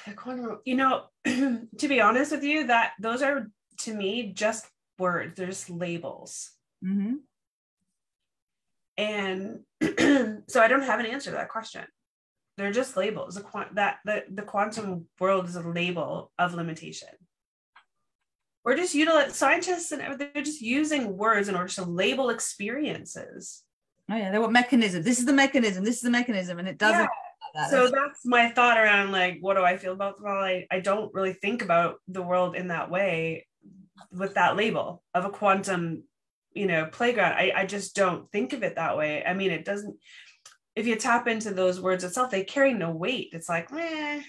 The quantum, you know, to be honest with you, that those are, to me, just words. They're just labels. And so I don't have an answer to that question. They're just labels. The quantum world is a label of limitation. We're just scientists, and they're just using words in order to label experiences. Oh yeah, they're what mechanism. This is the mechanism. This is the mechanism, and it doesn't. Yeah. Like that. So that's my thought around, like, what do I feel about? Well, I don't really think about the world in that way, with that label of a quantum, you know, playground. I just don't think of it that way. I mean, it doesn't. If you tap into those words itself, they carry no weight. It's like, meh.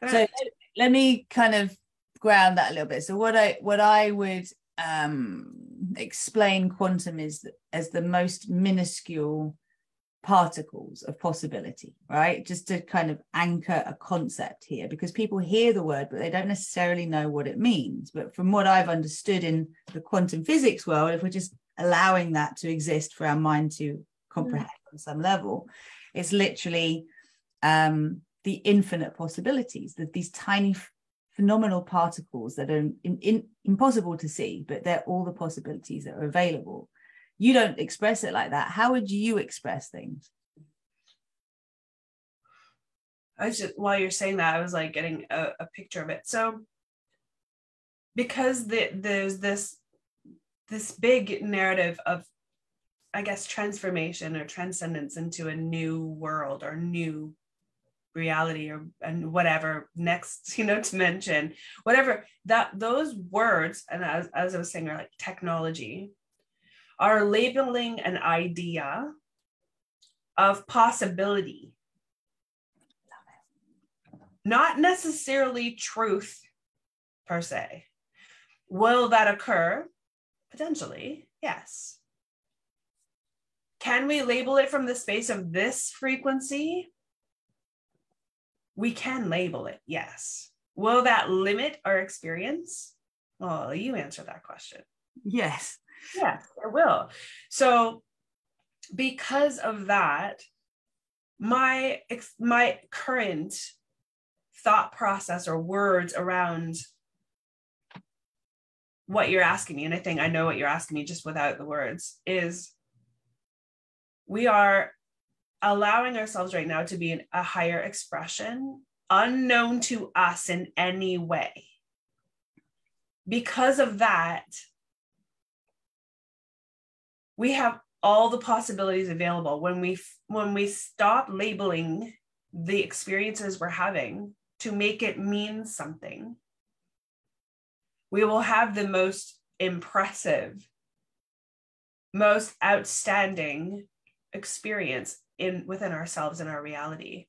So let me kind of ground that a little bit. So what I would explain quantum is as the most minuscule particles of possibility, right? Just to kind of anchor a concept here, because people hear the word, but they don't necessarily know what it means. But from what I've understood in the quantum physics world, if we're just allowing that to exist for our mind to comprehend on some level, it's literally the infinite possibilities, that these tiny phenomenal particles that are impossible to see, but they're all the possibilities that are available. You don't express it like that. How would you express things? While you're saying that, I was like getting a picture of it. So because there's this big narrative of, I guess, transformation or transcendence into a new world or new reality, and whatever next, you know, dimension, whatever, that those words, and as I was saying, are like technology, are labeling an idea of possibility, not necessarily truth per se. Will that occur? Potentially, yes. Can we label it from the space of this frequency? We can label it, yes. Will that limit our experience? Well, you answer that question. Yes. Yes, it will. So because of that, my current thought process or words around what you're asking me, and I think I know what you're asking me just without the words, is we are allowing ourselves right now to be in a higher expression unknown to us in any way. Because of that, we have all the possibilities available. When we stop labeling the experiences we're having to make it mean something, we will have the most impressive, most outstanding experience within ourselves and our reality,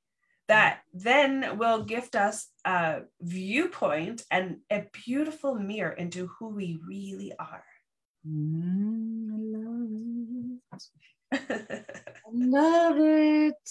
that then will gift us a viewpoint and a beautiful mirror into who we really are. I love it. I love it.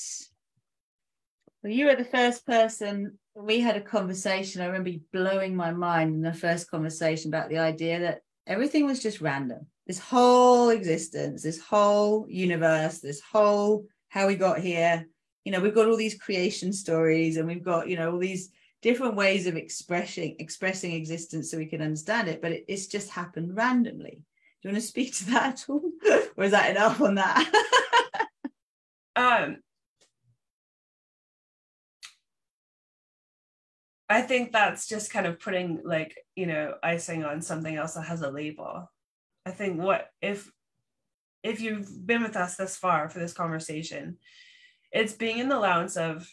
Well, you were the first person. We had a conversation. I remember you blowing my mind in the first conversation about the idea that everything was just random. This whole existence, this whole universe, this whole how we got here. You know, we've got all these creation stories, and we've got, you know, all these different ways of expressing existence so we can understand it, but it's just happened randomly. Do you want to speak to that at all? Or is that enough on that? I think that's just kind of putting, like, you know, icing on something else that has a label. I think what if you've been with us this far for this conversation, it's being in the allowance of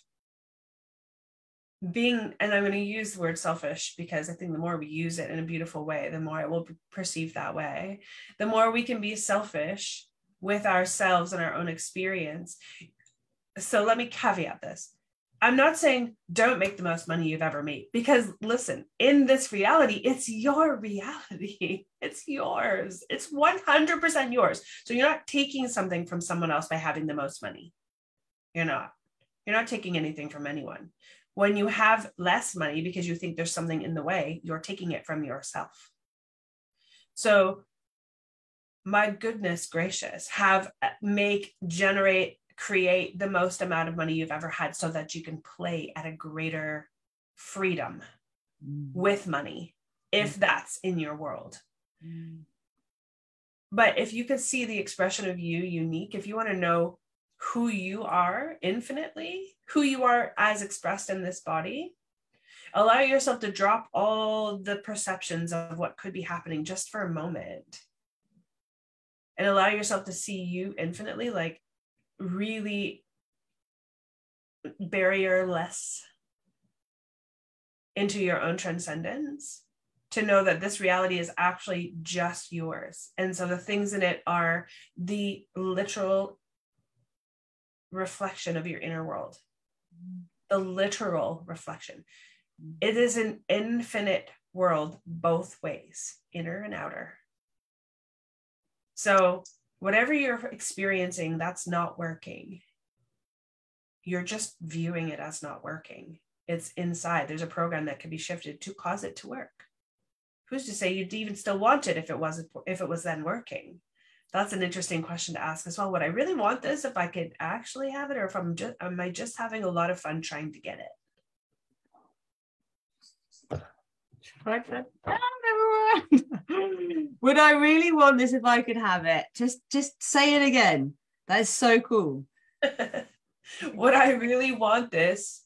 being, and I'm going to use the word selfish because I think the more we use it in a beautiful way, the more it will be perceived that way. The more we can be selfish with ourselves and our own experience. So let me caveat this. I'm not saying don't make the most money you've ever made, because listen, in this reality, it's your reality. It's yours. It's 100% yours. So you're not taking something from someone else by having the most money. You're not taking anything from anyone. When you have less money because you think there's something in the way, you're taking it from yourself. So my goodness gracious, create the most amount of money you've ever had so that you can play at a greater freedom with money, if that's in your world. But if you could see the expression of you unique, if you want to know who you are infinitely, who you are as expressed in this body, allow yourself to drop all the perceptions of what could be happening just for a moment, and allow yourself to see you infinitely, like really barrierless into your own transcendence, to know that this reality is actually just yours. And so the things in it are the literal reflection of your inner world, the literal reflection. It is an infinite world both ways, inner and outer. So whatever you're experiencing that's not working, you're just viewing it as not working. It's inside. There's a program that can be shifted to cause it to work. Who's to say you'd even still want it if it was then working? That's an interesting question to ask as well. Would I really want this if I could actually have it, or if am I just having a lot of fun trying to get it? Would I really want this if I could have it? Just say it again. That is so cool. Would I really want this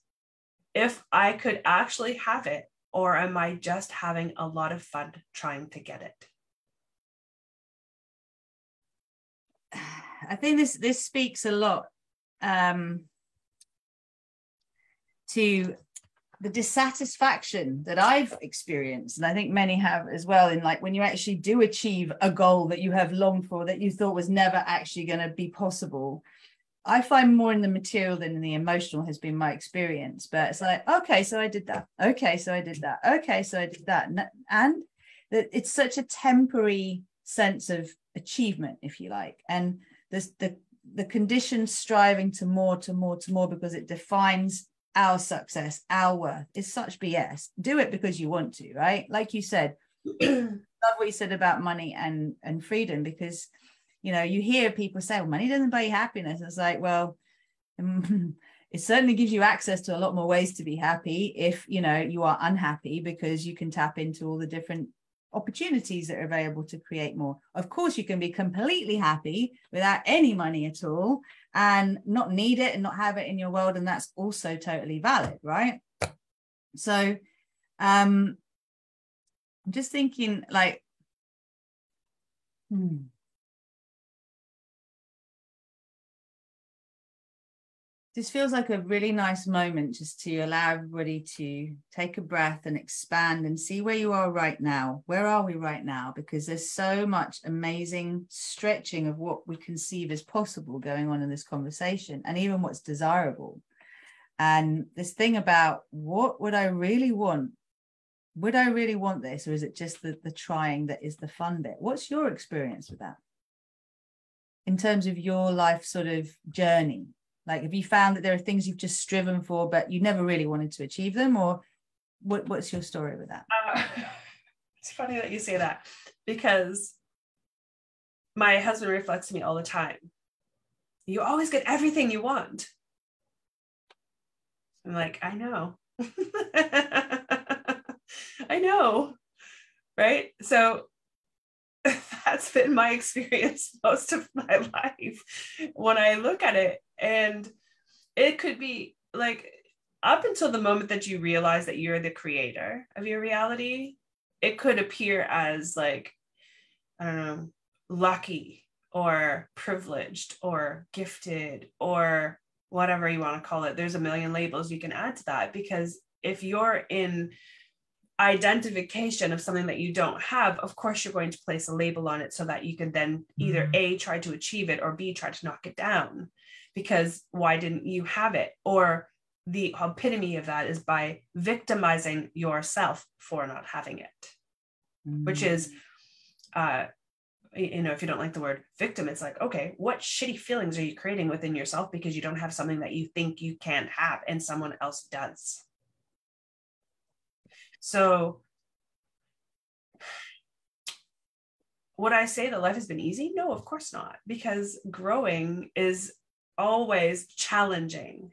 if I could actually have it, or am I just having a lot of fun trying to get it? I think this speaks a lot to the dissatisfaction that I've experienced, and I think many have as well, in like when you actually do achieve a goal that you have longed for, that you thought was never actually going to be possible. I find more in the material than in the emotional has been my experience. But it's like, okay, so I did that. Okay, so I did that. Okay, so I did that. And that it's such a temporary sense of achievement, if you like. And the conditioned striving to more because it defines our success, our worth, is such BS. Do it because you want to, right? Like you said, love what you said about money and freedom, because you know, you hear people say, well, money doesn't buy you happiness. It's like, well, it certainly gives you access to a lot more ways to be happy if, you know, you are unhappy, because you can tap into all the different opportunities that are available to create more. Of course, you can be completely happy without any money at all and not need it and not have it in your world. And that's also totally valid, right? So I'm just thinking like, this feels like a really nice moment just to allow everybody to take a breath and expand and see where you are right now. Where are we right now? Because there's so much amazing stretching of what we conceive as possible going on in this conversation, and even what's desirable. And this thing about, what would I really want? Would I really want this? Or is it just the trying that is the fun bit? What's your experience with that in terms of your life sort of journey? Like, have you found that there are things you've just striven for, but you never really wanted to achieve them? Or what's your story with that? It's funny that you say that, because my husband reflects to me all the time. You always get everything you want. I'm like, I know. I know. Right? So that's been my experience most of my life when I look at it. And it could be like, up until the moment that you realize that you're the creator of your reality, it could appear as like, I don't know, lucky or privileged or gifted or whatever you want to call it. There's a million labels you can add to that, because if you're in identification of something that you don't have, of course you're going to place a label on it so that you can then either A, try to achieve it, or B, try to knock it down, because why didn't you have it? Or the epitome of that is by victimizing yourself for not having it, which is if you don't like the word victim, it's like, okay, what shitty feelings are you creating within yourself because you don't have something that you think you can have and someone else does? So would I say that life has been easy? No, of course not, because growing is always challenging.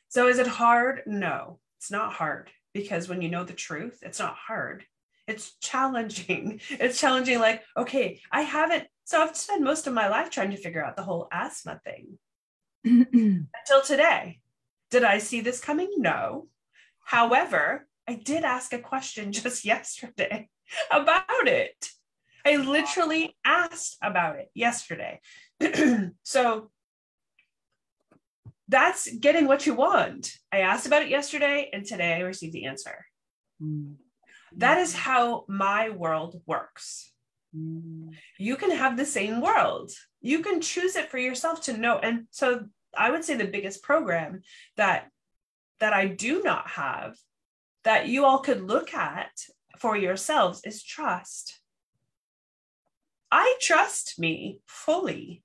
So is it hard? No, it's not hard, because when you know the truth, it's not hard. It's challenging. It's challenging. Like, okay, I've spent most of my life trying to figure out the whole asthma thing until today. Did I see this coming? No. However, I did ask a question just yesterday about it. I literally asked about it yesterday. So that's getting what you want. I asked about it yesterday, and today I received the answer. That is how my world works. You can have the same world. You can choose it for yourself to know. And so I would say the biggest program that I do not have, that you all could look at for yourselves, is trust. I trust me fully,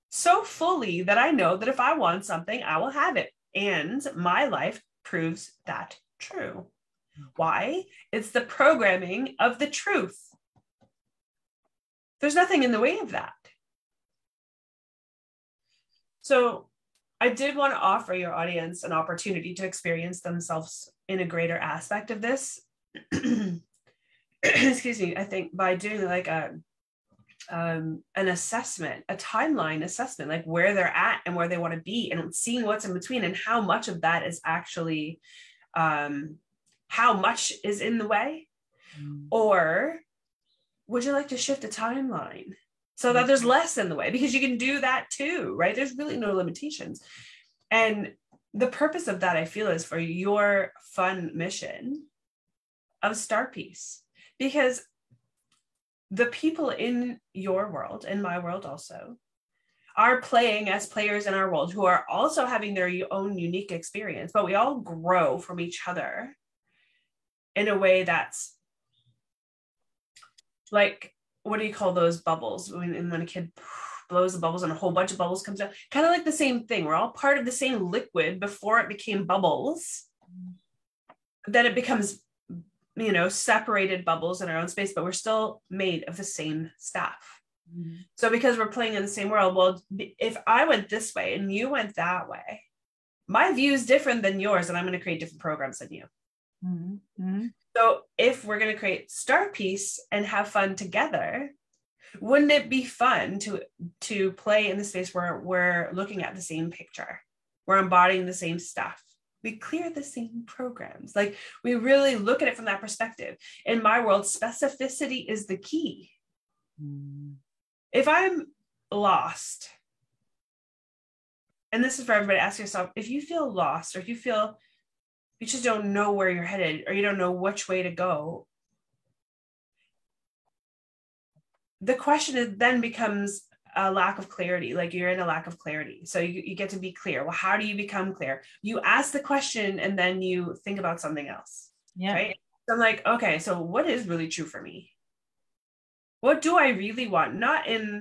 so fully that I know that if I want something, I will have it. And my life proves that true. Why? It's the programming of the truth. There's nothing in the way of that. So I did want to offer your audience an opportunity to experience themselves in a greater aspect of this. Excuse me. I think by doing like an assessment, a timeline assessment, like where they're at and where they want to be, and seeing what's in between, and how much of that is actually how much is in the way. Or would you like to shift a timeline so that there's less in the way? Because you can do that too, right? There's really no limitations. And the purpose of that, I feel, is for your fun mission of Star Piece, because the people in your world, in my world also, are playing as players in our world, who are also having their own unique experience, but we all grow from each other in a way that's like, what do you call those bubbles? When a kid blows the bubbles and a whole bunch of bubbles comes out, kind of like the same thing. We're all part of the same liquid before it became bubbles. Then it becomes, separated bubbles in our own space, but we're still made of the same stuff. So because we're playing in the same world, well, if I went this way and you went that way, my view is different than yours, and I'm going to create different programs than you. So if we're going to create Star Piece and have fun together, wouldn't it be fun to play in the space where we're looking at the same picture, we're embodying the same stuff, we clear the same programs, like we really look at it from that perspective. In my world, specificity is the key. If I'm lost, and this is for everybody, ask yourself, if you feel lost, or if you feel you just don't know where you're headed, or you don't know which way to go, the question then becomes a lack of clarity. Like, you're in a lack of clarity. So you get to be clear. Well, how do you become clear? You ask the question and then you think about something else. Yeah. Right. So I'm like, okay, so what is really true for me? What do I really want? I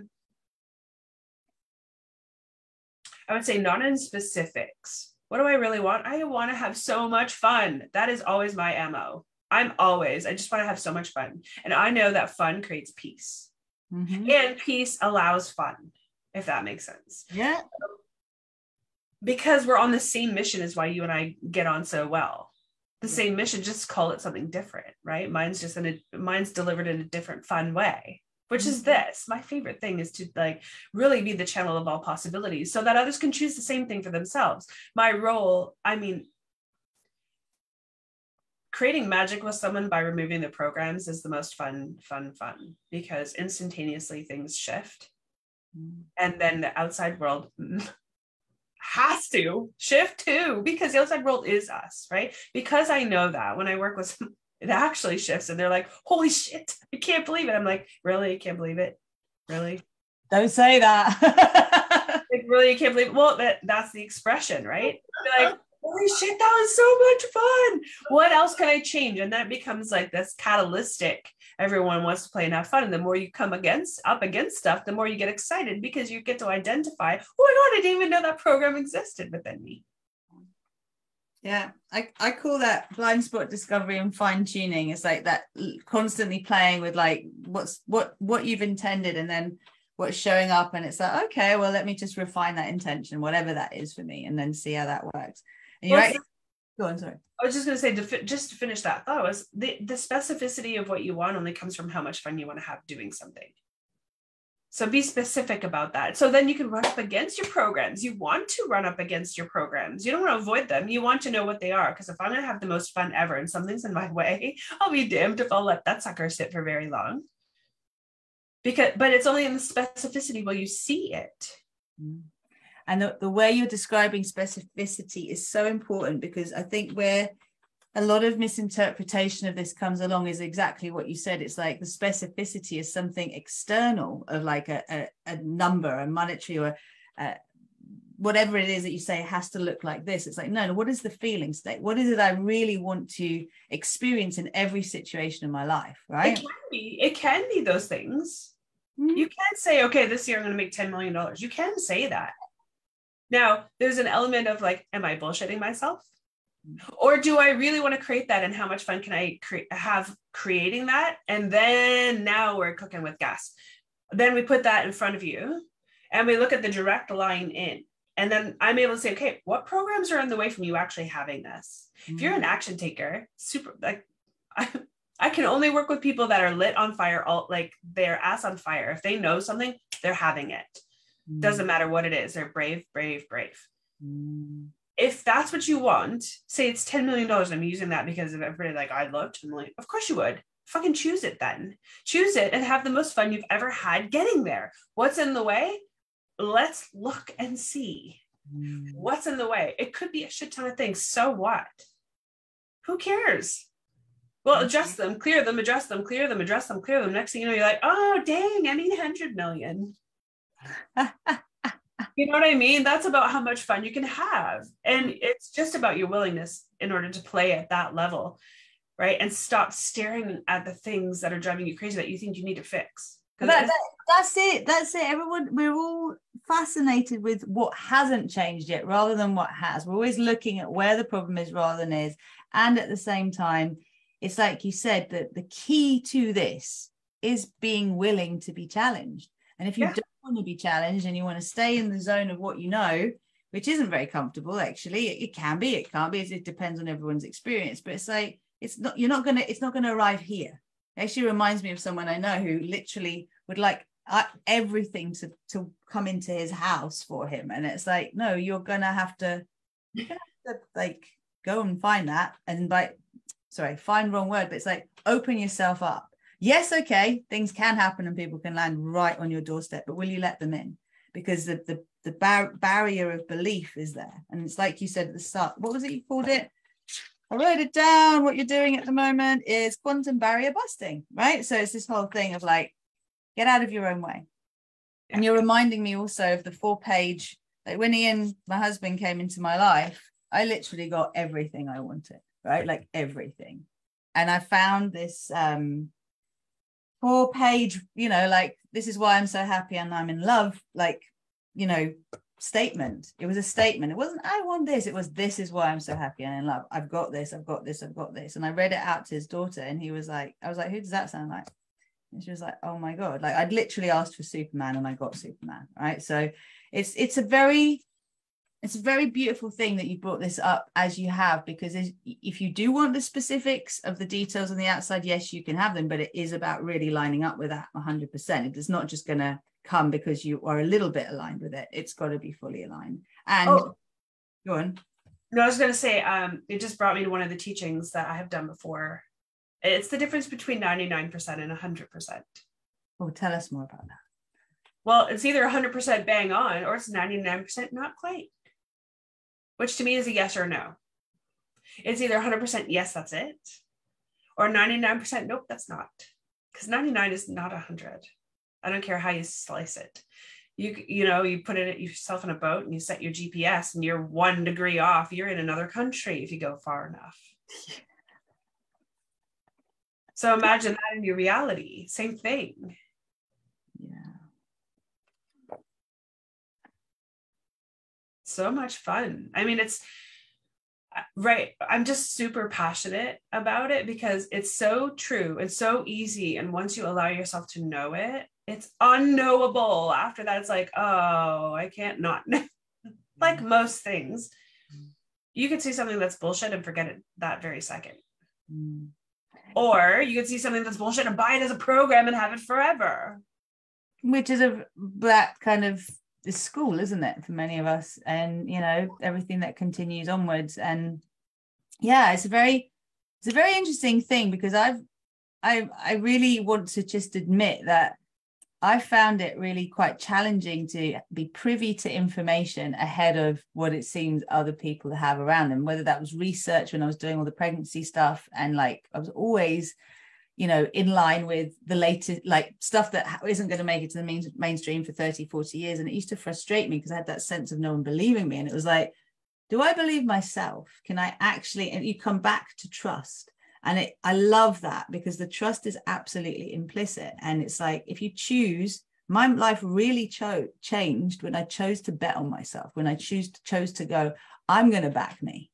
would say not in specifics. What do I really want? I want to have so much fun. That is always my MO. I just want to have so much fun. And I know that fun creates peace. And peace allows fun, if that makes sense. Yeah. Because we're on the same mission is why you and I get on so well. The same mission, just call it something different, right? Mine's delivered in a different fun way, which is this. My favorite thing is to like really be the channel of all possibilities so that others can choose the same thing for themselves. My role, I mean, creating magic with someone by removing the programs is the most fun, because instantaneously things shift. And then the outside world has to shift too, because the outside world is us, right? Because I know that when I work with them, it actually shifts and they're like, holy shit, I can't believe it. I'm like, really? I can't believe it? Really? Don't say that. Like, really, you can't believe it? Well, that's the expression, right? They're like, holy shit, that was so much fun. What else can I change? And that becomes like this catalytic. Everyone wants to play and have fun. And the more you come up against stuff, the more you get excited because you get to identify, oh my God, I didn't even know that program existed within me. Yeah, I call that blind spot discovery and fine tuning. It's like that constantly playing with like what you've intended and then what's showing up. And it's like, okay, well, let me just refine that intention, whatever that is for me, and then see how that works. And you're right. Go on, sorry. I was just going to say, just to finish that thought, was the specificity of what you want only comes from how much fun you want to have doing something. So be specific about that. So then you can run up against your programs. You want to run up against your programs. You don't want to avoid them. You want to know what they are. Because if I'm going to have the most fun ever and something's in my way, I'll be damned if I'll let that sucker sit for very long. But it's only in the specificity where you see it. And the way you're describing specificity is so important, because I think where a lot of misinterpretation of this comes along is exactly what you said. It's like the specificity is something external of like a number, a monetary, or whatever it is that you say has to look like this. It's like, no, what is the feeling state? What is it I really want to experience in every situation in my life, right? It can be those things. You can't say, okay, this year I'm going to make $10 million. You can say that. Now, there's an element of like, am I bullshitting myself? Or do I really want to create that? And how much fun can I have creating that? And then now we're cooking with gas. Then we put that in front of you and we look at the direct line in. And then I'm able to say, okay, what programs are in the way from you actually having this? If you're an action taker, super, like I can only work with people that are lit on fire, like their ass on fire. If they know something, they're having it. Doesn't matter what it is. They're brave. If that's what you want, say it's $10 million. I'm using that because of everybody like, I'd love to. I'm like, of course you would. Fucking choose it then. Choose it and have the most fun you've ever had getting there. What's in the way? Let's look and see. What's in the way? It could be a shit ton of things. So what? Who cares? Well, adjust them, clear them, adjust them, clear them, adjust them, clear them. Next thing you know, you're like, oh, dang, I need 100 million. You know what I mean? That's about how much fun you can have. And it's just about your willingness in order to play at that level, right? And stop staring at the things that are driving you crazy that you think you need to fix. That's it. Everyone, we're all fascinated with what hasn't changed yet rather than what has. We're always looking at where the problem is rather than is. And at the same time, it's like you said, that the key to this is being willing to be challenged. And if you don't want to be challenged and you want to stay in the zone of what you know, which isn't very comfortable, actually, it can be, it can't be, it depends on everyone's experience. But it's like, it's not going to arrive here. It actually reminds me of someone I know who literally would like everything to come into his house for him. And it's like, no, you're gonna have to like go and find that and find wrong word, but it's like open yourself up. Yes, okay, things can happen and people can land right on your doorstep, but will you let them in? Because the barrier of belief is there. And it's like you said at the start, what was it you called it? I wrote it down. What you're doing at the moment is quantum barrier busting, right? So it's this whole thing of like, get out of your own way. And you're reminding me also of the 4-page, like when Ian, my husband, came into my life, I literally got everything I wanted, right? Like everything. And I found this 4-page, like, this is why I'm so happy and I'm in love, like, statement. It was a statement. It wasn't, I want this. It was, this is why I'm so happy and in love. I've got this, I've got this, I've got this. And I read it out to his daughter, and he was like, I was like, who does that sound like? And she was like, oh my God. Like, I'd literally asked for Superman and I got Superman. Right. So it's a very beautiful thing that you brought this up as you have, because if you do want the specifics of the details on the outside, yes, you can have them, but it is about really lining up with that 100%. It is not just going to come because you are a little bit aligned with it. It's got to be fully aligned. And go on. No, I was going to say, it just brought me to one of the teachings that I have done before. It's the difference between 99% and 100%. Oh, tell us more about that. Well, it's either 100% bang on, or it's 99% not quite, which to me is a yes or no. It's either 100% yes, that's it, or 99% nope, that's not. Because 99 is not 100. I don't care how you slice it. You put it yourself in a boat and you set your GPS and you're 1 degree off. You're in another country if you go far enough. So imagine that in your reality. Same thing. Yeah. So much fun. I mean, it's right. I'm just super passionate about it because it's so true. It's so easy. And once you allow yourself to know it, it's unknowable. After that, it's like, oh, I can't not know. Like most things, you could see something that's bullshit and forget it that very second. Or you could see something that's bullshit and buy it as a program and have it forever. Which is that kind of is school, isn't it, for many of us? And, everything that continues onwards. And yeah, it's a very interesting thing, because I really want to just admit that I found it really quite challenging to be privy to information ahead of what it seems other people have around them, whether that was research when I was doing all the pregnancy stuff. And like, I was always, in line with the latest, like stuff that isn't going to make it to the mainstream for 30, 40 years. And it used to frustrate me because I had that sense of no one believing me. And it was like, do I believe myself? Can I actually, and you come back to trust. And I love that, because the trust is absolutely implicit. And it's like, if you choose, my life really changed when I chose to bet on myself, when I chose to go, I'm going to back me.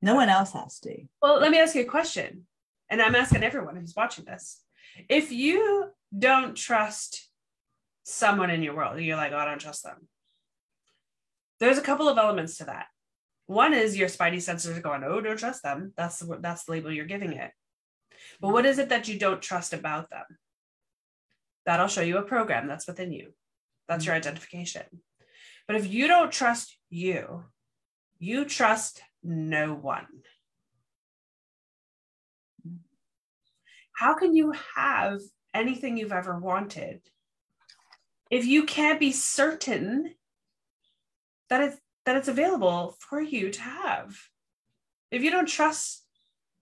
No one else has to. Well, let me ask you a question. And I'm asking everyone who's watching this. If you don't trust someone in your world, you're like, oh, I don't trust them. There's a couple of elements to that. One is your spidey sensors are going, oh, don't trust them. That's the label you're giving it. But what is it that you don't trust about them? That'll show you a program that's within you. That's your identification. But if you don't trust you trust no one. How can you have anything you've ever wanted if you can't be certain that it's available for you to have? If you don't trust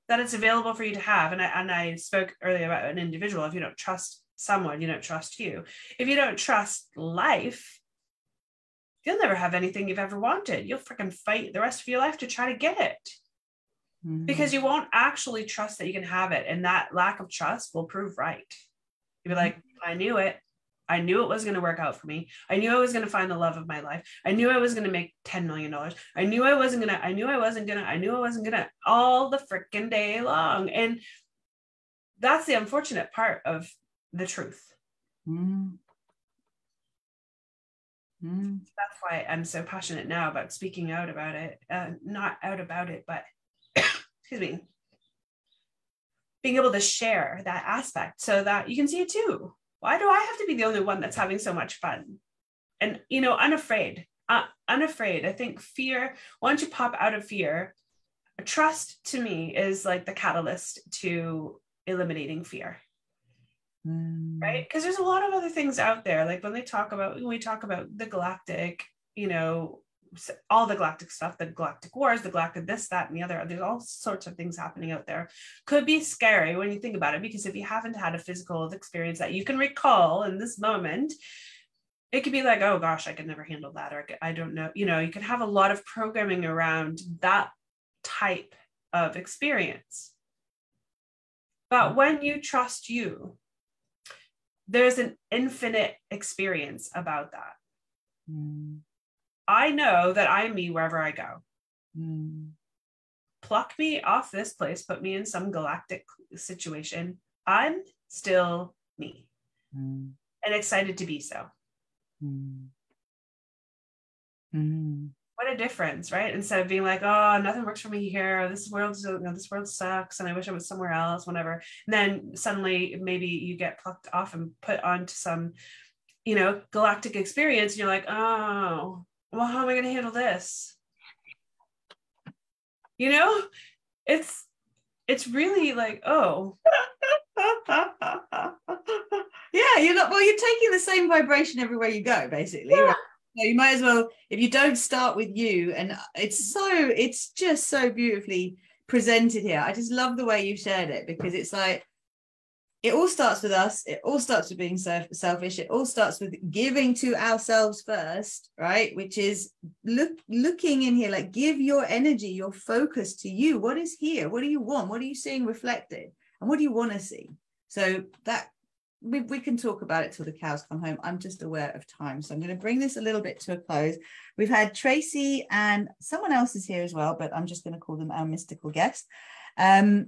that it's available for you to have, and I spoke earlier about an individual, if you don't trust someone, you don't trust you. If you don't trust life, you'll never have anything you've ever wanted. You'll freaking fight the rest of your life to try to get it. Because you won't actually trust that you can have it. And that lack of trust will prove right. You'll be like, I knew it. I knew it was going to work out for me. I knew I was going to find the love of my life. I knew I was going to make $10 million. I knew I wasn't going to all the freaking day long. And that's the unfortunate part of the truth. That's why I'm so passionate now about speaking out about it. Not out about it, but excuse me, being able to share that aspect so that you can see it too. Why do I have to be the only one that's having so much fun? And, unafraid. I think fear, once you pop out of fear, trust to me is like the catalyst to eliminating fear. Right? Because there's a lot of other things out there. Like when we talk about the galactic, all the galactic stuff, the galactic wars, the galactic this, that, and the other, there's all sorts of things happening out there. Could be scary when you think about it, because if you haven't had a physical experience that you can recall in this moment, it could be like, oh gosh, I could never handle that, or I don't know. You could have a lot of programming around that type of experience. But when you trust you, there's an infinite experience about that. I know that I'm me wherever I go. Mm. Pluck me off this place, put me in some galactic situation. I'm still me. Mm. And excited to be so. Mm. Mm. What a difference, right? Instead of being like, oh, nothing works for me here. This world sucks, and I wish I was somewhere else, whatever. And then suddenly, maybe you get plucked off and put onto some, galactic experience. And you're like, oh, well, how am I going to handle this? It's really like, oh. Yeah, you're taking the same vibration everywhere you go, basically. Yeah. Right? So you might as well, if you don't start with you, and it's just so beautifully presented here. I just love the way you shared it, because it's like, it all starts with us. It all starts with being selfish. It all starts with giving to ourselves first, right? Which is looking in here, like, give your energy, your focus to you. What is here? What do you want? What are you seeing reflected? And what do you want to see? So that we can talk about it till the cows come home. I'm just aware of time. So I'm going to bring this a little bit to a close. We've had Tracy and someone else is here as well, but I'm just going to call them our mystical guest. We're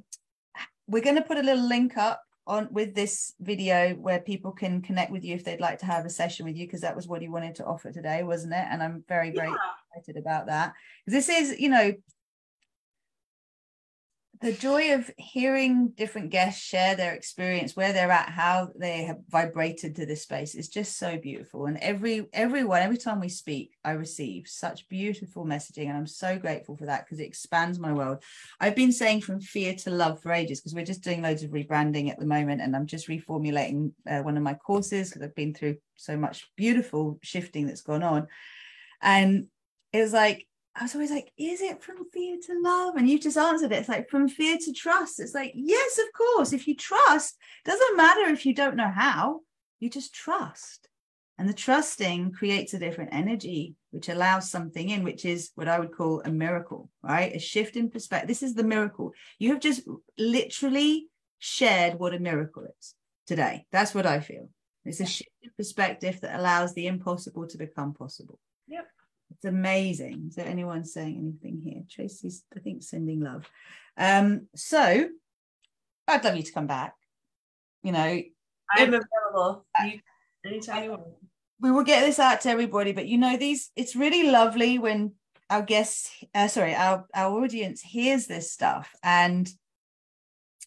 going to put a little link up on with this video where people can connect with you if they'd like to have a session with you, because that was what you wanted to offer today, wasn't it? And I'm very excited about that. This is, the joy of hearing different guests share their experience, where they're at, how they have vibrated to this space is just so beautiful. And every time we speak, I receive such beautiful messaging, and I'm so grateful for that, because it expands my world. I've been saying from fear to love for ages, because we're just doing loads of rebranding at the moment, and I'm just reformulating one of my courses, because I've been through so much beautiful shifting that's gone on. And it was like, I was always like, is it from fear to love? And you just answered it. It's like, from fear to trust. It's like, yes, of course. If you trust, doesn't matter if you don't know how, you just trust. And the trusting creates a different energy, which allows something in, which is what I would call a miracle, right? A shift in perspective. This is the miracle. You have just literally shared what a miracle is today. That's what I feel. It's a shift in perspective that allows the impossible to become possible. Yep. It's amazing. Is there anyone saying anything here? Tracy's, I think, sending love. So I'd love you to come back. I'm available. Anytime you want. We will get this out to everybody, but it's really lovely when our guests, our audience hears this stuff and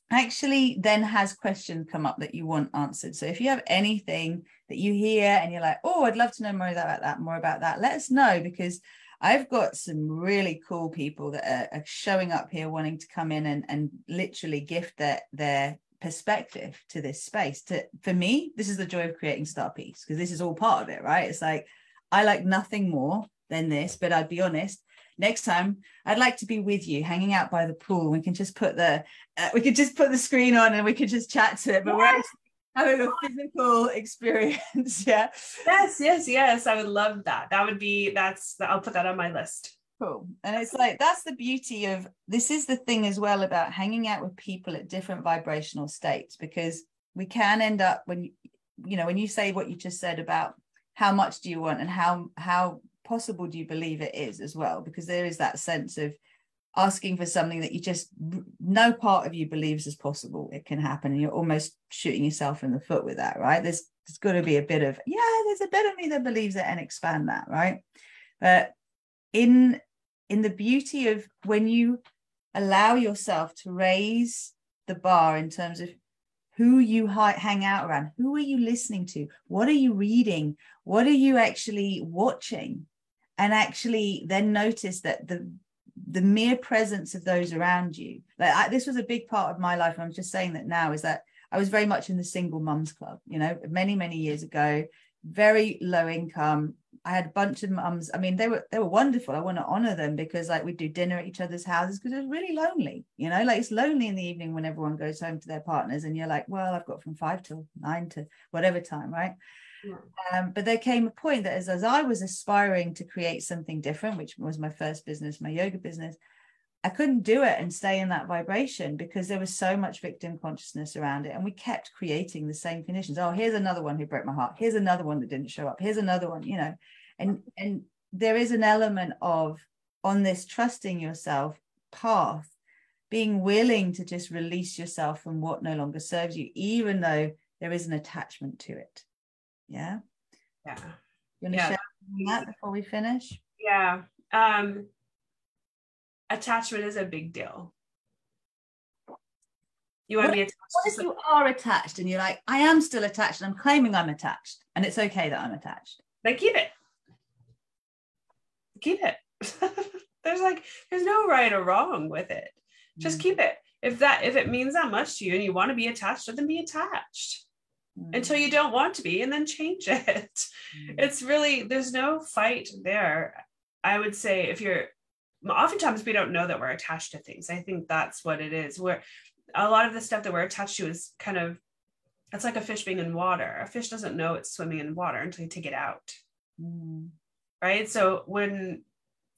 actually then has questions come up that you want answered. So if you have anything that you hear and you're like, oh, I'd love to know more about that, let us know, because I've got some really cool people that are showing up here wanting to come in and literally gift their perspective to this space. For me, this is the joy of creating Star Peace, because this is all part of it, right? It's like, I like nothing more than this, but I'd be honest, next time I'd like to be with you, hanging out by the pool. We can just put the screen on and we could just chat to it, but we're actually having a physical experience. Yeah. Yes. I would love that. I'll put that on my list. Cool. And it's like, that's the beauty of this, is the thing as well about hanging out with people at different vibrational states, because we can end up when you say what you just said about how much do you want and how possible do you believe it is as well, because there is that sense of asking for something that you just, no part of you believes is possible it can happen, and you're almost shooting yourself in the foot with that, right? There's got to be a bit of, there's a bit of me that believes it, and expand that, right? But in the beauty of when you allow yourself to raise the bar in terms of who you hang out around, who are you listening to, what are you reading, what are you actually watching, and actually then notice that the mere presence of those around you, this was a big part of my life, and I'm just saying that now, is that I was very much in the single mums club, many years ago, very low income. I had a bunch of mums. I mean, they were wonderful. I want to honor them, because like we'd do dinner at each other's houses, because it was really lonely, like it's lonely in the evening when everyone goes home to their partners and you're like, well, I've got from 5 till 9 to whatever time, right? Yeah. But there came a point that as I was aspiring to create something different, which was my first business, my yoga business, I couldn't do it and stay in that vibration, because there was so much victim consciousness around it, and we kept creating the same conditions. Oh, here's another one who broke my heart, here's another one that didn't show up, here's another one, and there is an element of, on this trusting yourself path, being willing to just release yourself from what no longer serves you, even though there is an attachment to it. Yeah. Yeah. You want to share that before we finish? Yeah. Attachment is a big deal. You want to be attached. What if you are attached and you're like, I am still attached and I'm claiming I'm attached, and it's okay that I'm attached? Then keep it. Keep it. There's no right or wrong with it. Just keep it. If it means that much to you and you want to be attached, then be attached until you don't want to be, and then change it. It's really, there's no fight there. I would say oftentimes we don't know that we're attached to things. I think that's what it is. Where a lot of the stuff that we're attached to is kind of, it's like a fish being in water. A fish doesn't know it's swimming in water until you take it out. Right? So when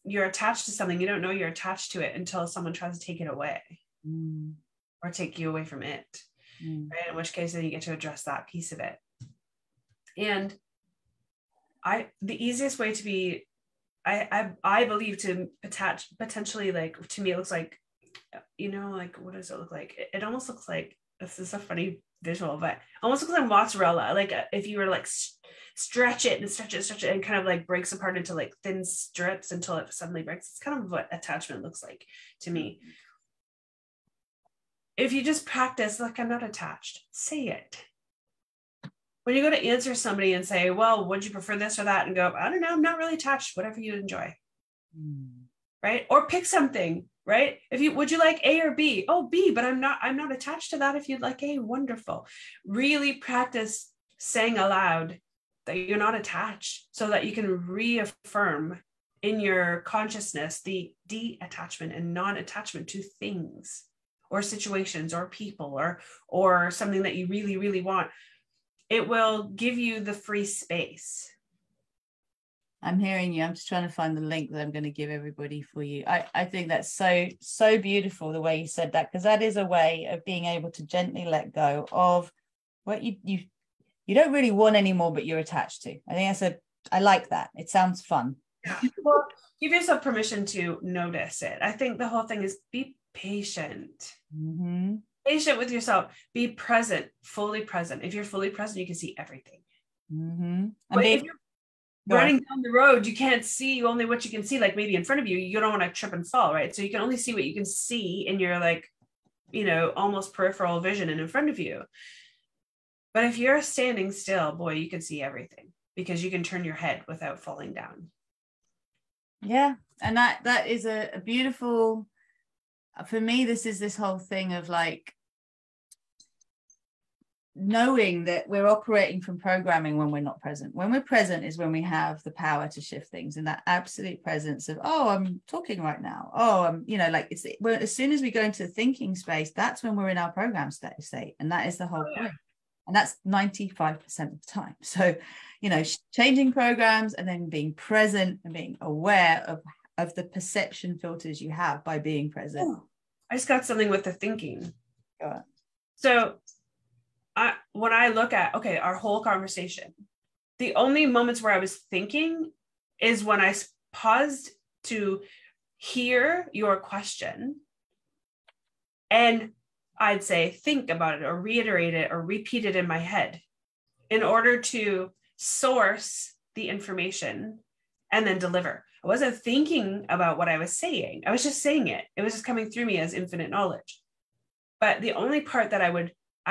you're attached to something, you don't know you're attached to it until someone tries to take it away or take you away from it. Right? In which case then you get to address that piece of it. And the easiest way to be, I believe, to attach potentially, like, to me it looks like, like, what does it look like? It almost looks like, this is a funny visual, but almost looks like mozzarella. Like if you were to like stretch it and kind of like breaks apart into like thin strips until it suddenly breaks. It's kind of what attachment looks like to me. If you just practice, like, I'm not attached, say it. When you go to answer somebody and say, well, would you prefer this or that? And go, I don't know, I'm not really attached, whatever you enjoy. Right? Or pick something, right? Would you like A or B? Oh, B, but I'm not attached to that. If you'd like A, wonderful. Really practice saying aloud that you're not attached, so that you can reaffirm in your consciousness the detachment and non-attachment to things or situations or people or something that you really, really want. It will give you the free space. I'm hearing you. I'm just trying to find the link that I'm going to give everybody for you. I think that's so beautiful the way you said that, because that is a way of being able to gently let go of what you don't really want anymore, but you're attached to. I think I like that. It sounds fun. Yeah. Well, give yourself permission to notice it. I think the whole thing is be patient. Patient with yourself. Be present, fully present. If you're fully present, you can see everything. But if you're running down the road, you can't see only what you can see, like maybe in front of you. You don't want to trip and fall, right? So you can only see what you can see in your, like, almost peripheral vision and in front of you. But if you're standing still, boy, you can see everything, because you can turn your head without falling down. Yeah. And that is a beautiful, for me, this whole thing of like knowing that we're operating from programming when we're not present. When we're present is when we have the power to shift things, and that absolute presence of, oh, I'm talking right now. Oh, I'm, like as soon as we go into the thinking space, that's when we're in our program state. And that is the whole point. And that's 95% of the time. So, changing programs and then being present and being aware of the perception filters you have by being present. Oh, I just got something with the thinking. Go on. So when I look at, our whole conversation, the only moments where I was thinking is when I paused to hear your question, and I'd say, think about it or reiterate it or repeat it in my head in order to source the information and then deliver. I wasn't thinking about what I was saying. I was just saying it. It was just coming through me as infinite knowledge. But the only part that I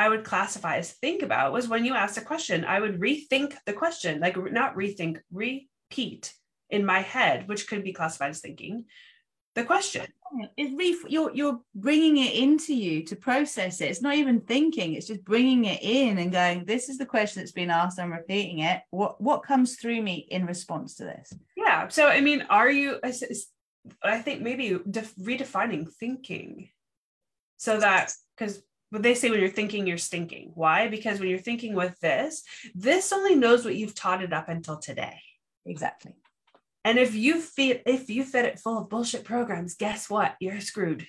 would classify as think about was when you asked a question. I would rethink the question, like not rethink, repeat in my head, which could be classified as thinking the question. You're bringing it into you to process it. It's not even thinking, it's just bringing it in and going, this is the question that's been asked, I'm repeating it. What comes through me in response to this? Yeah. So, I mean, I think maybe redefining thinking, so that, because they say when you're thinking, you're stinking. Why? Because when you're thinking with this only knows what you've taught it up until today. Exactly. And if you fed it full of bullshit programs, guess what? You're screwed,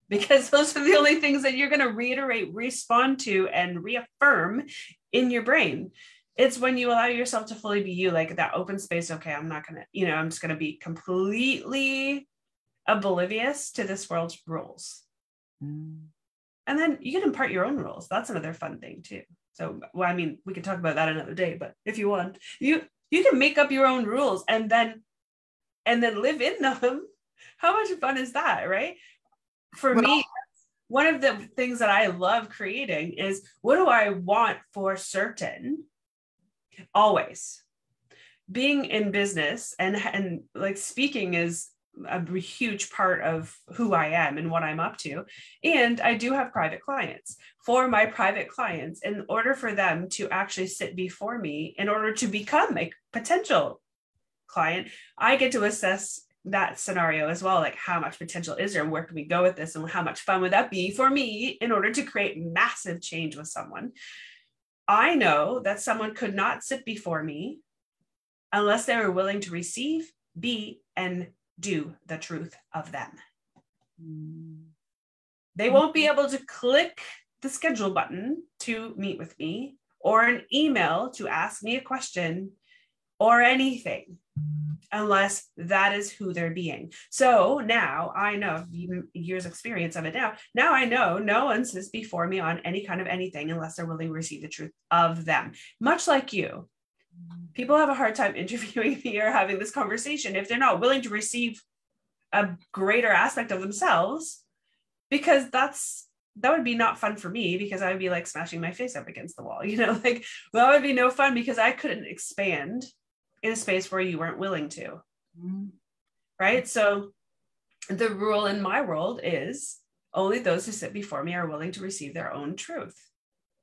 because those are the only things that you're going to reiterate, respond to, and reaffirm in your brain. It's when you allow yourself to fully be you, like that open space. Okay, I'm not gonna, I'm just gonna be completely oblivious to this world's rules. And then you can impart your own rules. That's another fun thing too. So, well, I mean, we can talk about that another day, but if you want, you can make up your own rules and then live in them. How much fun is that, right? For me, one of the things that I love creating is, what do I want for certain? Always. Being in business and like speaking is a huge part of who I am and what I'm up to. And I do have private clients. For my private clients, in order for them to actually sit before me, in order to become a potential client, I get to assess that scenario as well. Like, how much potential is there and where can we go with this? And how much fun would that be for me in order to create massive change with someone? I know that someone could not sit before me unless they were willing to receive, be, and do the truth of them. They won't be able to click the schedule button to meet with me, or an email to ask me a question, or anything, unless that is who they're being. So now I know, years experience of it now I know no one sits before me on any kind of anything unless they're willing to receive the truth of them. Much like you. People have a hard time interviewing me or having this conversation if they're not willing to receive a greater aspect of themselves, because that would be not fun for me, because I would be like smashing my face up against the wall, like, well, that would be no fun because I couldn't expand in a space where you weren't willing to. Right? So the rule in my world is only those who sit before me are willing to receive their own truth.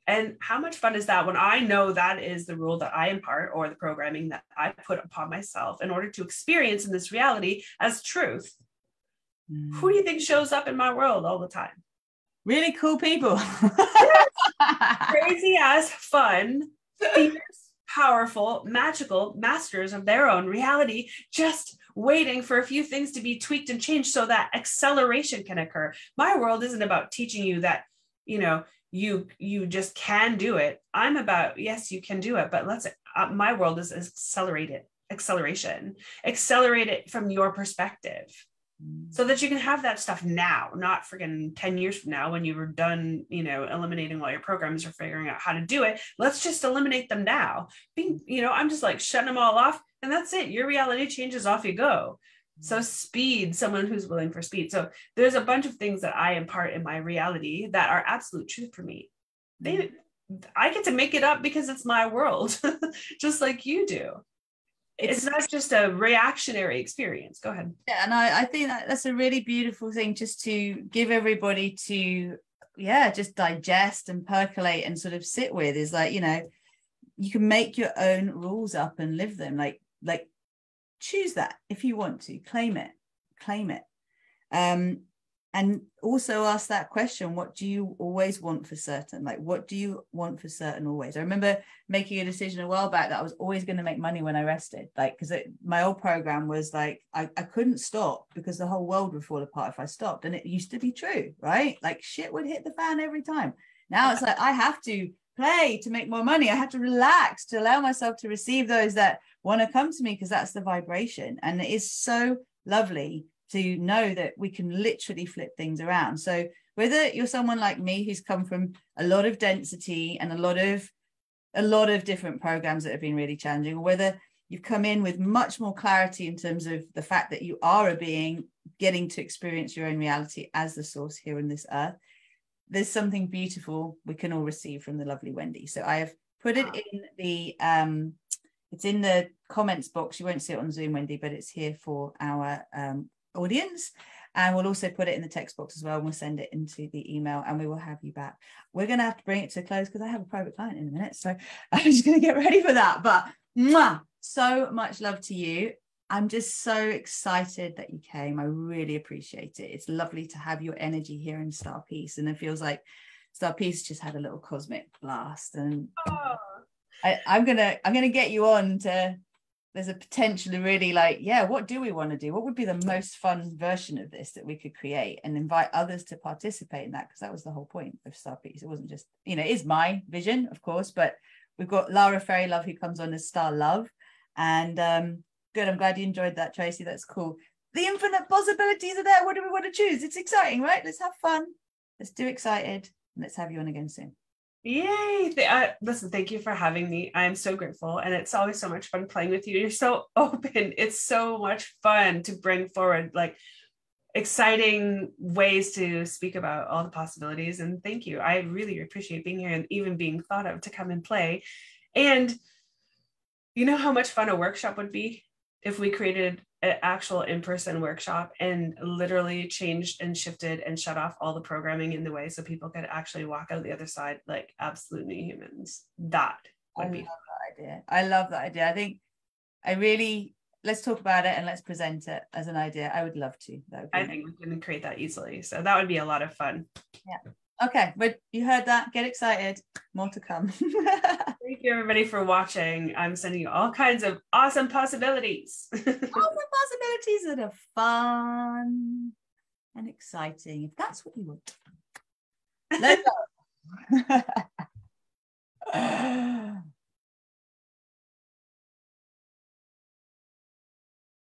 And how much fun is that when I know that is the rule that I impart, or the programming that I put upon myself in order to experience in this reality as truth? Who do you think shows up in my world all the time? Really cool people. Crazy ass fun, fierce, powerful, magical masters of their own reality, just waiting for a few things to be tweaked and changed so that acceleration can occur. My world isn't about teaching you that, you just can do it. I'm about, yes, you can do it, but my world is acceleration. Accelerate it from your perspective so that you can have that stuff now, not friggin' 10 years from now when you were done, eliminating all your programs or figuring out how to do it. Let's just eliminate them now. I'm just like shutting them all off, and that's it. Your reality changes, off you go. So speed, someone who's willing for speed. So there's a bunch of things that I impart in my reality that are absolute truth for me. I get to make it up because it's my world, just like you do. It's not just a reactionary experience. Go ahead. Yeah, and I think that's a really beautiful thing, just to give everybody to, just digest and percolate and sort of sit with, is like, you can make your own rules up and live them. Like choose that if you want to, claim it. And also ask that question, what do you always want for certain? Like, what do you want for certain always? I remember making a decision a while back that I was always going to make money when I rested. Like, because my old program was like, I couldn't stop because the whole world would fall apart if I stopped. And it used to be true, right? Like, shit would hit the fan every time. Now it's like, I have to play to make more money. I have to relax to allow myself to receive those that want to come to me, because that's the vibration. And it is so lovely to know that we can literally flip things around. So whether you're someone like me who's come from a lot of density and a lot of different programs that have been really challenging, or whether you've come in with much more clarity in terms of the fact that you are a being getting to experience your own reality as the source here on this earth, there's something beautiful we can all receive from the lovely Wendy. So I have put it in the it's in the comments box. You won't see it on Zoom, Wendy, but it's here for our audience, and we'll also put it in the text box as well, and we'll send it into the email, and we will have you back. We're going to have to bring it to a close because I have a private client in a minute, so I'm just going to get ready for that. But so much love to you. I'm just so excited that you came. I really appreciate it. It's lovely to have your energy here in Star Peace, and it feels like Star Peace just had a little cosmic blast. And I'm gonna get you on to. There's a potential to really what do we want to do? What would be the most fun version of this that we could create, and invite others to participate in that? Because that was the whole point of Star Peace. It wasn't just, it is my vision, of course, but We've got Lara Fairy Love, who comes on as Star Love. And good, I'm glad you enjoyed that, Tracy. That's cool. The infinite possibilities are there. What do we want to choose? It's exciting, right? Let's have fun. Let's do excited. And let's have you on again soon. Yay. Listen, thank you for having me. I'm so grateful. And it's always so much fun playing with you. You're so open. It's so much fun to bring forward like exciting ways to speak about all the possibilities. And thank you. I really appreciate being here and even being thought of to come and play. And you know how much fun a workshop would be if we created an actual in-person workshop and literally changed and shifted and shut off all the programming in the way so people could actually walk out the other side like absolute new humans. That would be love that idea. I love that idea. I think let's talk about it and let's present it as an idea. I would love to. I think we can create that easily. So that would be a lot of fun. Yeah. Okay, but you heard that. Get excited. More to come. Thank you, everybody, for watching. I'm sending you all kinds of awesome possibilities. Awesome possibilities that are fun and exciting. If that's what you want. Let's go.